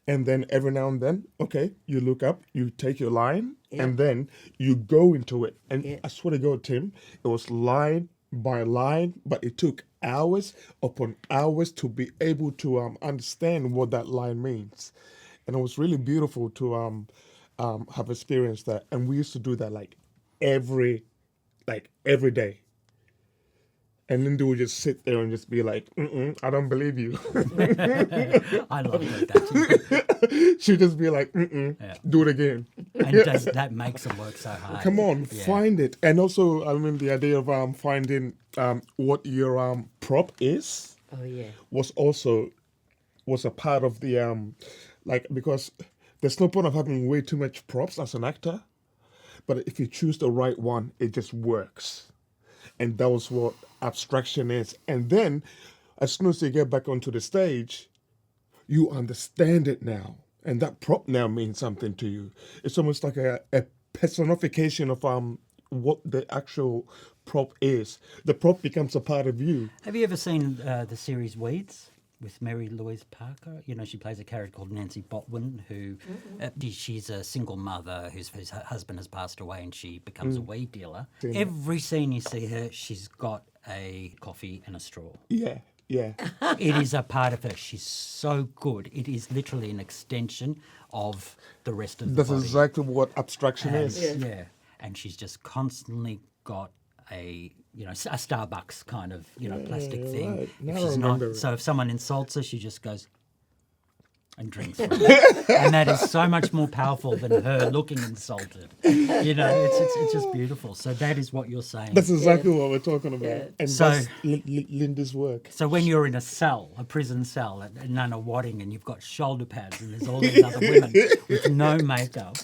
And then every now and then, okay, you look up, you take your line, and then you go into it. And I swear to God, Tim, it was line by line, but it took hours upon hours to be able to understand what that line means. And it was really beautiful to have experienced that. And we used to do that every day. And Lindy would just sit there and just be like, I don't believe you. I love that. She'd just be like, do it again. And that makes it work so hard. Come on, find it. And also, the idea of finding what your prop is was a part of the, because there's no point of having way too much props as an actor. But if you choose the right one, it just works. And that was what abstraction is. And then, as soon as you get back onto the stage, you understand it now. And that prop now means something to you. It's almost like a personification of what the actual prop is. The prop becomes a part of you. Have you ever seen the series Weeds with Mary Louise Parker? She plays a character called Nancy Botwin, who she's a single mother whose husband has passed away, and she becomes a weed dealer. Every scene you see her, she's got a coffee and a straw. Yeah. It is a part of her. She's so good. It is literally an extension of the rest of the That's body. exactly what abstraction is. Yeah. And she's just constantly got a Starbucks kind of plastic thing. Right. If Now I she's remember not, it. so if someone insults her, she just goes and drinks from it. And that is so much more powerful than her looking insulted. It's just beautiful. So that is what you're saying. That's exactly what we're talking about. Yeah. And So- that's Linda's work. So when you're in a prison cell at Nana Wadding, and you've got shoulder pads, and there's all these other women with no makeup,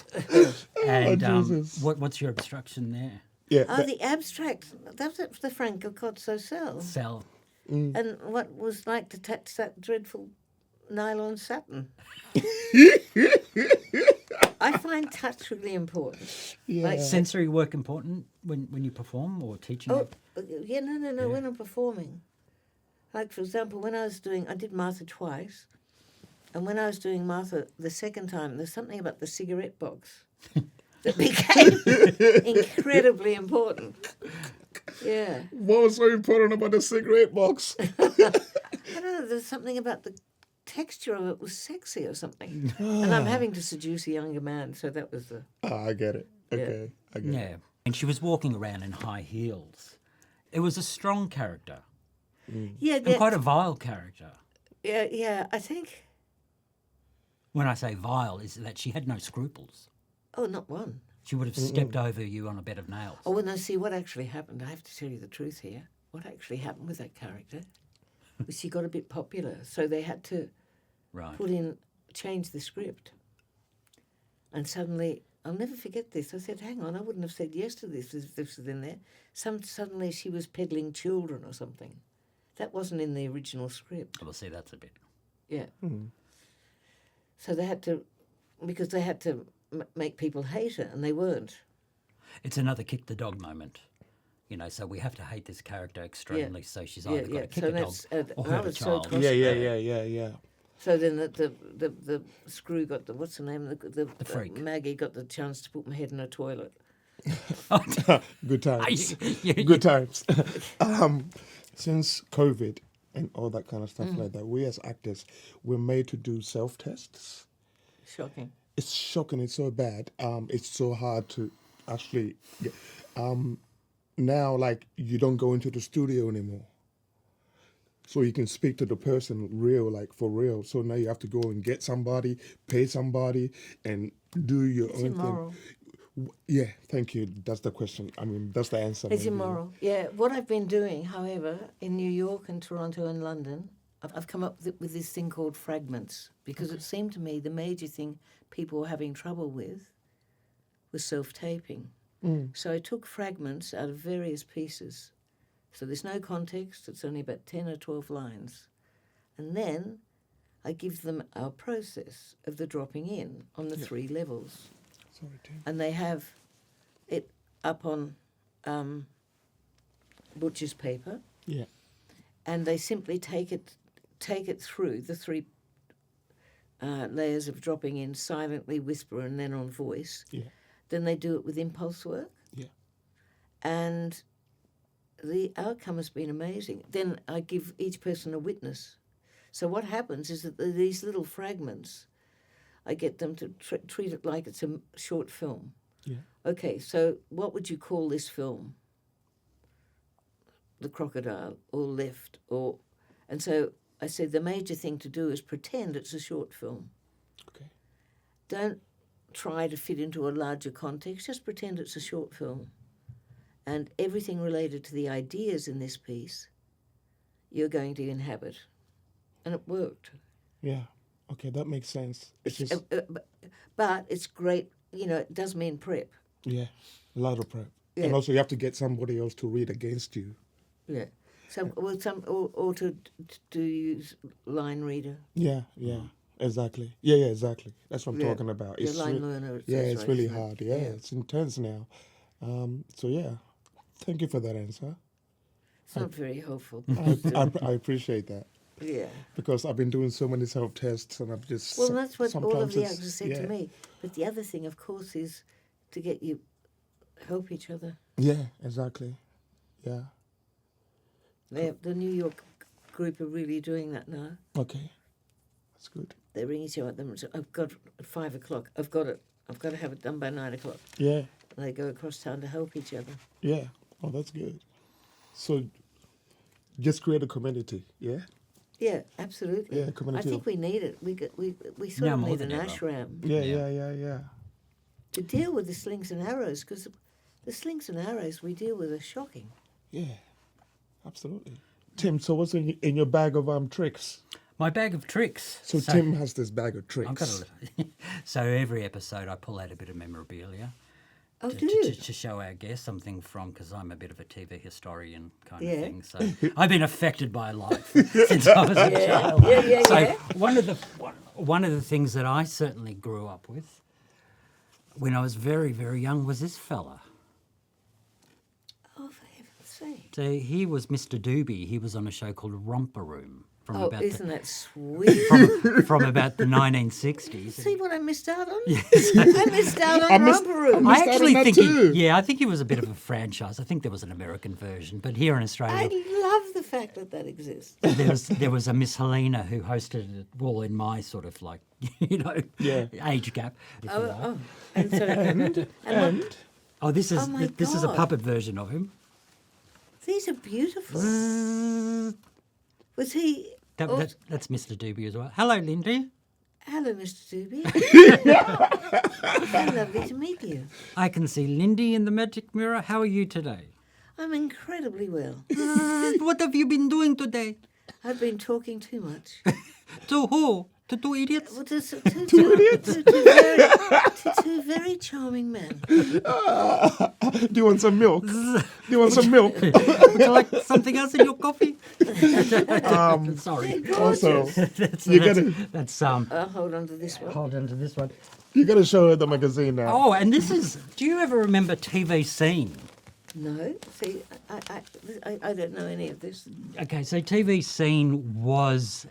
and Jesus. what's your obstruction there? Yeah. Oh, the abstract. That's the Franco-Cozzo cell. Cell. And what was like to touch that dreadful nylon satin. I find touch really important. Yeah. Sensory work important when you perform or teaching? Oh, yeah, no, when I'm performing. Like, for example, I did Martha twice, and when I was doing Martha the second time, there's something about the cigarette box that became incredibly important. Yeah. What was so important about the cigarette box? I don't know, there's something about the texture of it was sexy or something. And I'm having to seduce a younger man, so that was the... I get it. Okay, I get it. Yeah. And she was walking around in high heels. It was a strong character. Yeah, And quite a vile character. yeah, I think... When I say vile, is that she had no scruples. Oh, not one. She would have stepped over you on a bed of nails. Oh, well, no, see, what actually happened, I have to tell you the truth here, what actually happened with that character was she got a bit popular, so they had to Right. change the script. And suddenly, I'll never forget this, I said, hang on, I wouldn't have said yes to this if this was in there. Suddenly she was peddling children or something. That wasn't in the original script. Well, see, that's a bit... Yeah. So they had to, because they had to make people hate her, and they weren't. It's another kick the dog moment. You know, so we have to hate this character extremely, so she's either got to kick a dog or I hurt a was so child. cross. Yeah. So then the screw got the, what's the name? The freak. Maggie got the chance to put my head in a toilet. Good times. You- Good times. Since COVID and all that kind of stuff like that, we as actors, we're made to do self-tests. Shocking. It's shocking. It's so bad. It's so hard to actually get. Now, like, you don't go into the studio anymore. So you can speak to the person real, like for real. So now you have to go and get somebody, pay somebody, and do your It's own immoral. thing. Yeah, thank you. That's the question. I mean, that's the answer. It's maybe. immoral. Yeah. What I've been doing, however, in New York and Toronto and London, I've come up with this thing called fragments, because it seemed to me the major thing people were having trouble with was self-taping. So I took fragments out of various pieces. So there's no context, it's only about 10 or 12 lines. And then I give them our process of the dropping in on the 3 levels. Sorry, Tim. And they have it up on butcher's paper, Yeah. and they simply take it through the 3 layers of dropping in, silently, whisper, and then on voice. Yeah. Then they do it with impulse work, Yeah. and the outcome has been amazing. Then I give each person a witness. So what happens is that these little fragments, I get them to treat it like it's a short film. Yeah. Okay, so what would you call this film? The Crocodile, or Left, or... And so I said the major thing to do is pretend it's a short film. Okay. Don't try to fit into a larger context, just pretend it's a short film. And everything related to the ideas in this piece, you're going to inhabit. And it worked. Yeah. Okay, that makes sense. It's just But it's great, you know, it does mean prep. yeah, a lot of prep, Yeah. and also you have to get somebody else to read against you. Yeah. Or to use line reader. Yeah. Exactly. Yeah, exactly. That's what I'm Yeah. talking about. Your line learner. Yeah, it's really isn't it? hard. Yeah, it's intense now. So yeah, thank you for that answer. It's not very helpful. I appreciate that Yeah. because I've been doing so many self-tests and I've just Well, that's what all of sometimes the it's- actors said yeah. to me. But the other thing, of course, is to get you help each other. Yeah, exactly. Yeah. The New York group are really doing that now. Okay, that's good. They ring each other. And say, I've got at 5 o'clock. I've got it. I've got to have it done by 9 o'clock. Yeah. And they go across town to help each other. Yeah. Oh, that's good. So, just create a community. Yeah. Yeah, absolutely. Yeah, I community think of- we need it. We sort Now of more need an than ever. ashram Yeah. Yeah. Yeah. to deal with the slings and arrows, because the slings and arrows we deal with are shocking. Yeah. Absolutely. Tim, so what's in your bag of tricks? My bag of tricks. So Tim has this bag of tricks. I've got a little. So every episode I pull out a bit of memorabilia. Oh, do you? to show our guests something from, because I'm a bit of a TV historian kind Yeah. of thing. So I've been affected by life since I was a child. Yeah, So yeah. one of the things that I certainly grew up with when I was very, very young was this fella. Oh, for heaven's sake. So he was Mr. Doobie. He was on a show called Romper Room Oh, isn't that sweet? from about the 1960s. See what I missed out on? I missed out on Romper Room. I missed out on actually that think too. I think he was a bit of a franchise. I think there was an American version, but here in Australia, I love the fact that exists. there was a Miss Helena who hosted it, well, in my sort of like, age gap. if you like. And so, and Oh, this is Oh my this is a God. puppet version of him. these are beautiful. Was he? That's Mr. Doobie as well. Hello, Lindy. Hello, Mr. Doobie. How lovely to meet you. I can see Lindy in the magic mirror. How are you today? I'm incredibly well. What have you been doing today? I've been talking too much. To who? To two idiots? Well, two very charming men. Do you want some milk? Do you want some milk? Would you like something else in your coffee? Sorry. Also, you gotta I'll hold on to this one. Hold on to this one. you gotta show her the magazine now. Oh, and this is. Do you ever remember TV Scene? No, see, I don't know any of this. Okay, so TV Scene was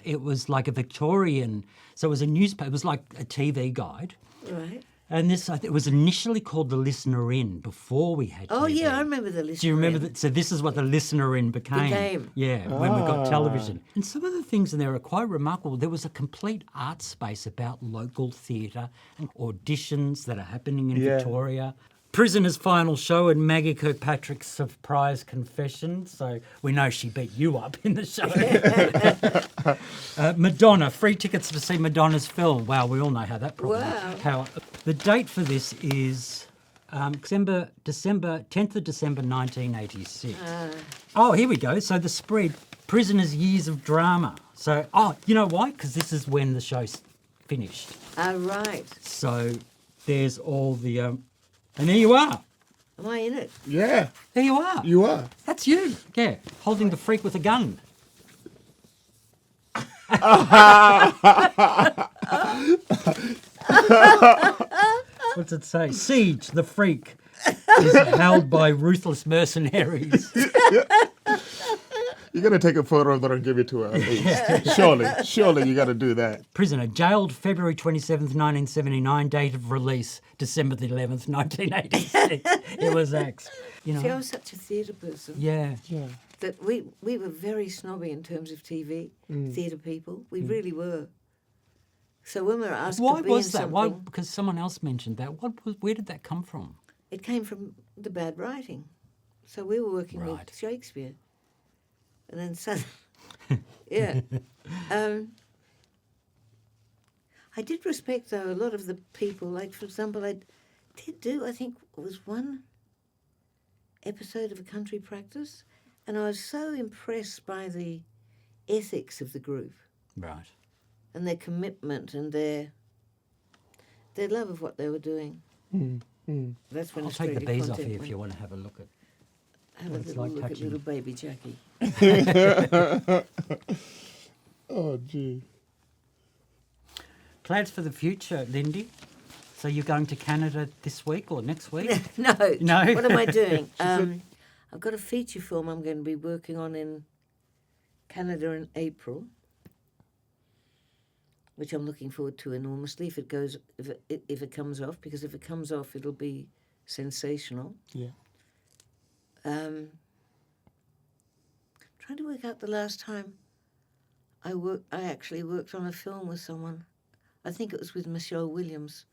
like a Victorian. So it was a newspaper. It was like a TV guide. Right. And this, I think, it was initially called The Listener In before we had TV. Oh, yeah, I remember the list. Do you remember that? So this is what The Listener In became. Yeah, when we got television. And some of the things in there are quite remarkable. There was a complete art space about local theatre and auditions that are happening in Victoria. Prisoner's final show and Maggie Kirkpatrick's surprise confession. So we know she beat you up in the show. Madonna, free tickets to see Madonna's film. Wow, we all know how that problem. Wow. The date for this is December 10th of December 1986. Oh, here we go. So the spread, Prisoners' Years of Drama. So, you know why? Because this is when the show's finished. Right. So there's all the... and there you are. Am I in it? Yeah, There you are. you are. That's you. Yeah, holding the freak with a gun. What's it say? Siege, the freak, is held by ruthless mercenaries. You gotta take a photo of that and give it to her. At least. Surely, you gotta do that. Prisoner, jailed February 27th, 1979, date of release December the 11th, 1986. It was axed. You know? See, I was such a theatre person Yeah. that we were very snobby in terms of TV, theatre people. We really were. So when we were asked Why to be was in that? something, Why? Because someone else mentioned that. Where did that come from? it came from the bad writing. So we were working Right. with Shakespeare. And then suddenly, yeah. I did respect, though, a lot of the people. Like, for example, I think it was one episode of A Country Practice, and I was so impressed by the ethics of the group Right. and their commitment and their love of what they were doing. That's when I'll take the Australia bees off Content here if went. you want to have a look at. Have a it's little like look at touching- little baby Jackie. Oh, gee. Plans for the future, Lindy? So you're going to Canada this week or next week? No. No? What am I doing? I've got a feature film I'm going to be working on in Canada in April, which I'm looking forward to enormously. If it comes off, because if it comes off, it'll be sensational. Yeah. Trying to work out the last time I actually worked on a film with someone. I think it was with Michelle Williams.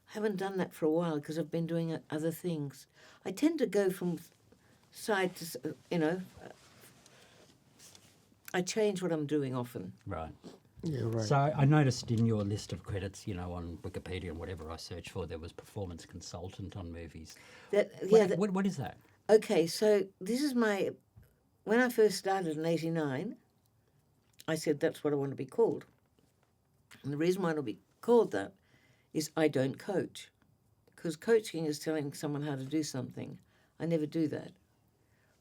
I haven't done that for a while because I've been doing other things. I tend to go from side to, I change what I'm doing often. Right. Yeah, right. So I noticed in your list of credits, on Wikipedia and whatever I searched for, there was performance consultant on movies. What is that? Okay, so this is when I first started in 1989, I said that's what I want to be called. And the reason why I want to be called that is I don't coach. because coaching is telling someone how to do something. I never do that.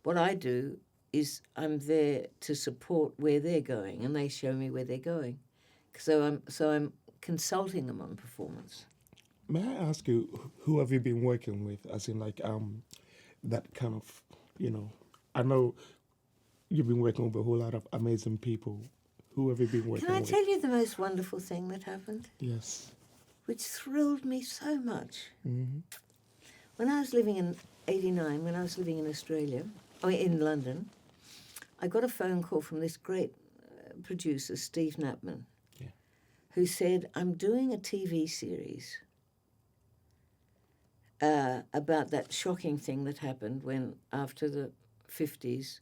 What I do is I'm there to support where they're going, and they show me where they're going. So I'm consulting them on performance. May I ask you, who have you been working with? As in, like, that kind of, I know you've been working with a whole lot of amazing people. Who have you been working Can I with? tell you the most wonderful thing that happened? Yes. Which thrilled me so much. Mm-hmm. When I was living in 89, when I was living in Australia, in London, I got a phone call from this great producer, Steve Knappman, who said, I'm doing a TV series about that shocking thing that happened when, after the 50s,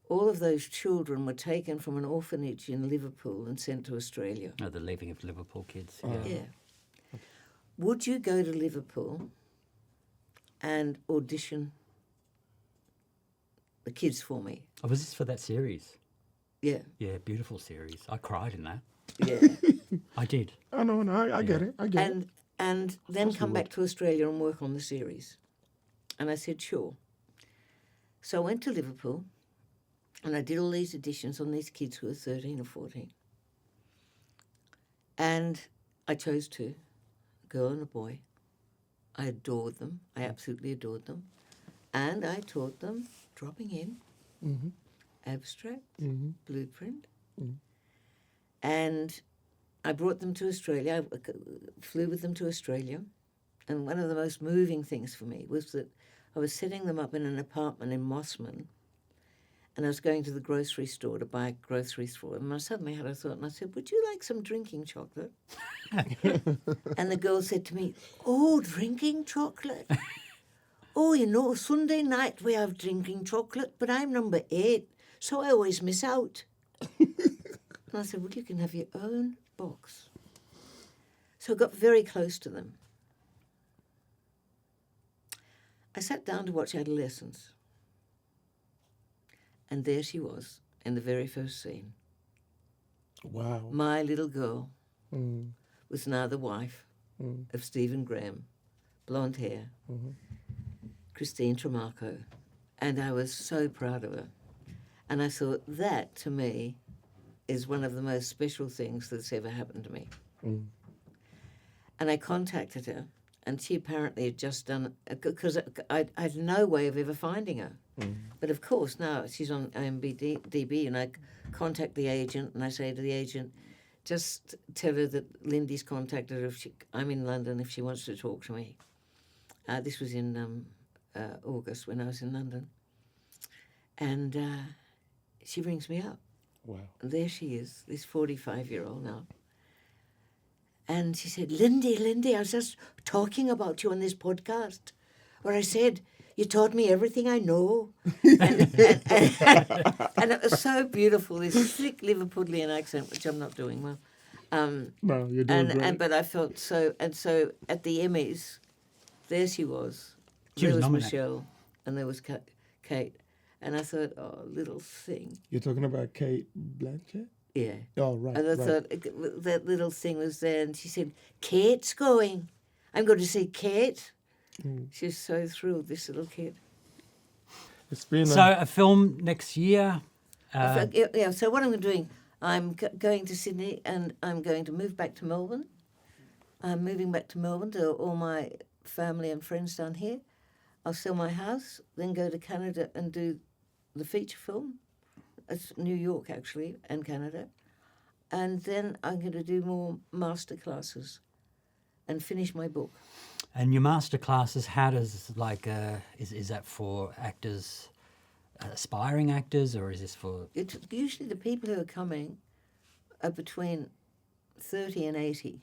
all of those children were taken from an orphanage in Liverpool and sent to Australia. Oh, the leaving of Liverpool kids. Yeah. Would you go to Liverpool and audition the kids for me? Oh, was this for that series? Yeah. Yeah, beautiful series. I cried in that. Yeah. I did. I know, I get it. I get it. And then come back to Australia and work on the series. And I said, sure. So I went to Liverpool and I did all these auditions on these kids who were 13 or 14. And I chose two, a girl and a boy. I adored them. I absolutely adored them. And I taught them dropping in, abstract, blueprint. And I brought them to Australia. I flew with them to Australia. And one of the most moving things for me was that I was setting them up in an apartment in Mossman, and I was going to the grocery store to buy groceries for them. And I suddenly had a thought, and I said, would you like some drinking chocolate? And the girl said to me, oh, drinking chocolate? Oh, Sunday night we have drinking chocolate, but I'm number 8, so I always miss out. And I said, well, you can have your own box. So I got very close to them. I sat down to watch Adolescence. And there she was in the very first scene. Wow. My little girl was now the wife of Stephen Graham, blonde hair, Christine Tremarco. And I was so proud of her. And I thought, that, to me, is one of the most special things that's ever happened to me. And I contacted her, and she apparently had just done, because I had no way of ever finding her. But of course, now she's on IMDb, and I contact the agent, and I say to the agent, just tell her that Lindy's contacted her. I'm in London if she wants to talk to me. This was in August when I was in London. And she rings me up. Wow. And there she is, this 45-year-old now. And she said, Lindy, I was just talking about you on this podcast, where I said, you taught me everything I know. and it was so beautiful, this thick Liverpudlian accent, which I'm not doing well. No, you're doing great. But I felt so, and so at the Emmys, there she was. She There was was nominated. Michelle, and there was Kate. And I thought, oh, little thing. You're talking about Kate Blanchett? Yeah. Oh, right. And I thought that little thing was there, and she said, Kate's going. I'm going to see Kate. She was so thrilled, this little kid. It's been So a film next year. So what I'm doing, I'm going to Sydney, and I'm going to move back to Melbourne. I'm moving back to Melbourne to all my family and friends down here. I'll sell my house, then go to Canada and do the feature film. It's New York, actually, and Canada. And then I'm going to do more master classes and finish my book. And your master classes, how does, is that for actors, aspiring actors, or is this for... It's usually the people who are coming are between 30 and 80.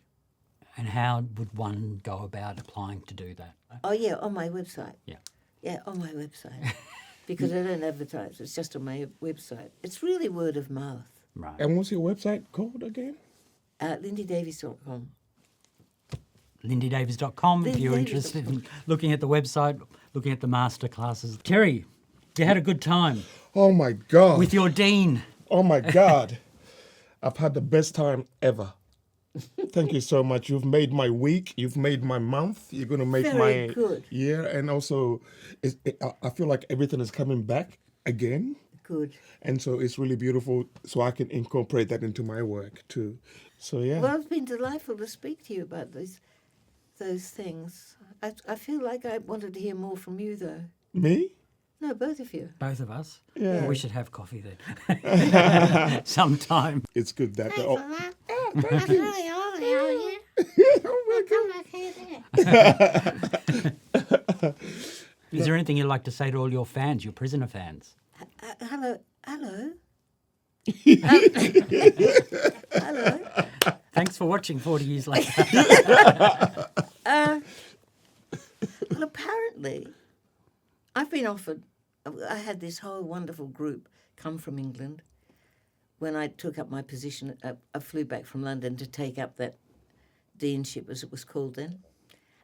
And how would one go about applying to do that? Oh, yeah, on my website. Yeah. Yeah, on my website. Because I don't advertise. It's just on my website. It's really word of mouth. Right. And what's your website called again? LindyDavies.com. LindyDavies.com if you're interested in looking at the website, looking at the master classes. Terry, you had a good time Oh, my God. with your dean. Oh, my God. I've had the best time ever. Thank you so much. You've made my week. You've made my month. You're going to make Very my good. year. And also, I feel like everything is coming back again. Good. And so it's really beautiful. So I can incorporate that into my work too. So yeah. Well, it's been delightful to speak to you about those things. I feel like I wanted to hear more from you, though. Me? No, both of you. Both of us. Yeah. We should have coffee then. Sometime. It's good that. That's really all now. Is there anything you'd like to say to all your fans, your prisoner fans? Hello. Hello. Hello. Thanks for watching 40 years later. Well, apparently, I've been offered. I had this whole wonderful group come from England. When I took up my position, I flew back from London to take up that deanship, as it was called then,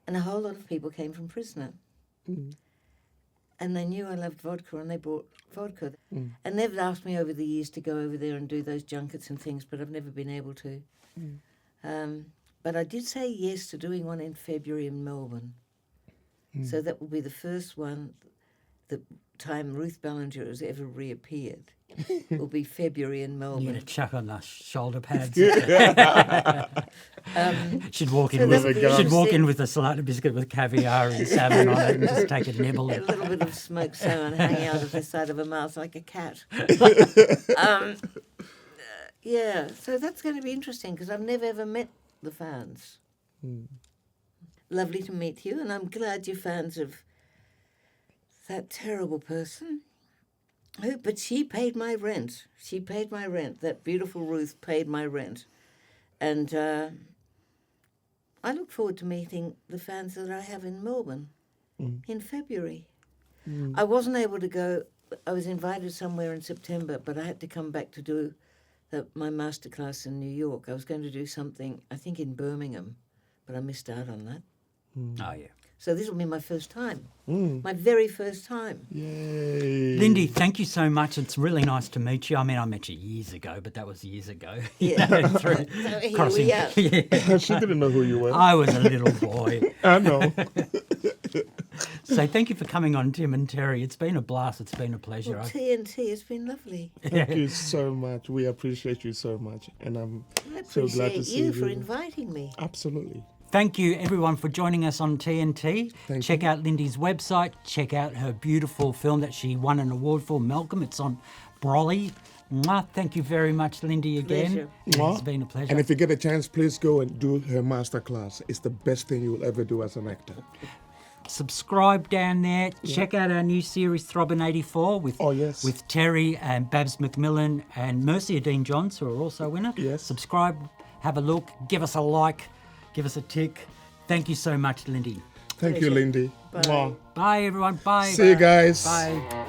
and a whole lot of people came from Prisoner. And they knew I loved vodka, and they brought vodka. And they've asked me over the years to go over there and do those junkets and things, but I've never been able to. But I did say yes to doing one in February in Melbourne. So that will be the first one, the time Ruth Ballinger has ever reappeared. Will be February in You Melbourne. to chuck on the shoulder pads. She'd So walk in that'll with be she'd walk in interesting. with a salad biscuit with caviar and salmon on it and just take a nibble. A little bit of smoked salmon hanging out of the side of her mouth like a cat. Yeah, so that's going to be interesting because I've never ever met the fans. Lovely to meet you, and I'm glad you're fans of that terrible person. Oh, but she paid my rent. She paid my rent. That beautiful Ruth paid my rent. And I look forward to meeting the fans that I have in Melbourne in February. I wasn't able to go. I was invited somewhere in September, but I had to come back to do my masterclass in New York. I was going to do something, I think, in Birmingham, but I missed out on that. Oh, yeah. So this will be my first time, my very first time. Yay. Lindy, thank you so much. It's really nice to meet you. I mean, I met you years ago, but that was years ago. Yeah. Through So here crossing. we are. Yeah. She didn't know who you were. I was a little boy. I know. So thank you for coming on, Tim and Terry. It's been a blast. It's been a pleasure. Well, TNT has been lovely. Thank you so much. We appreciate you so much. And I'm I so glad to appreciate see you you. for inviting me. Absolutely. Thank you, everyone, for joining us on TNT. Thank Check out Lindy's website. Check out her beautiful film that she won an award for, Malcolm. It's on Brolly. Mwah. Thank you very much, Lindy, again. Pleasure. It's Mwah. been a pleasure. And if you get a chance, please go and do her masterclass. It's the best thing you will ever do as an actor. Subscribe down there. Check out our new series, Throbbing 84, with Oh, yes. with Terry and Babs McMillan and Mercia Dean Johns, who are also in it. Yes. Subscribe, have a look, give us a like, give us a tick. Thank you so much, Lindy. Thank you, Pleasure. Lindy. Bye. Mwah. Bye, everyone. Bye. See you guys. Bye.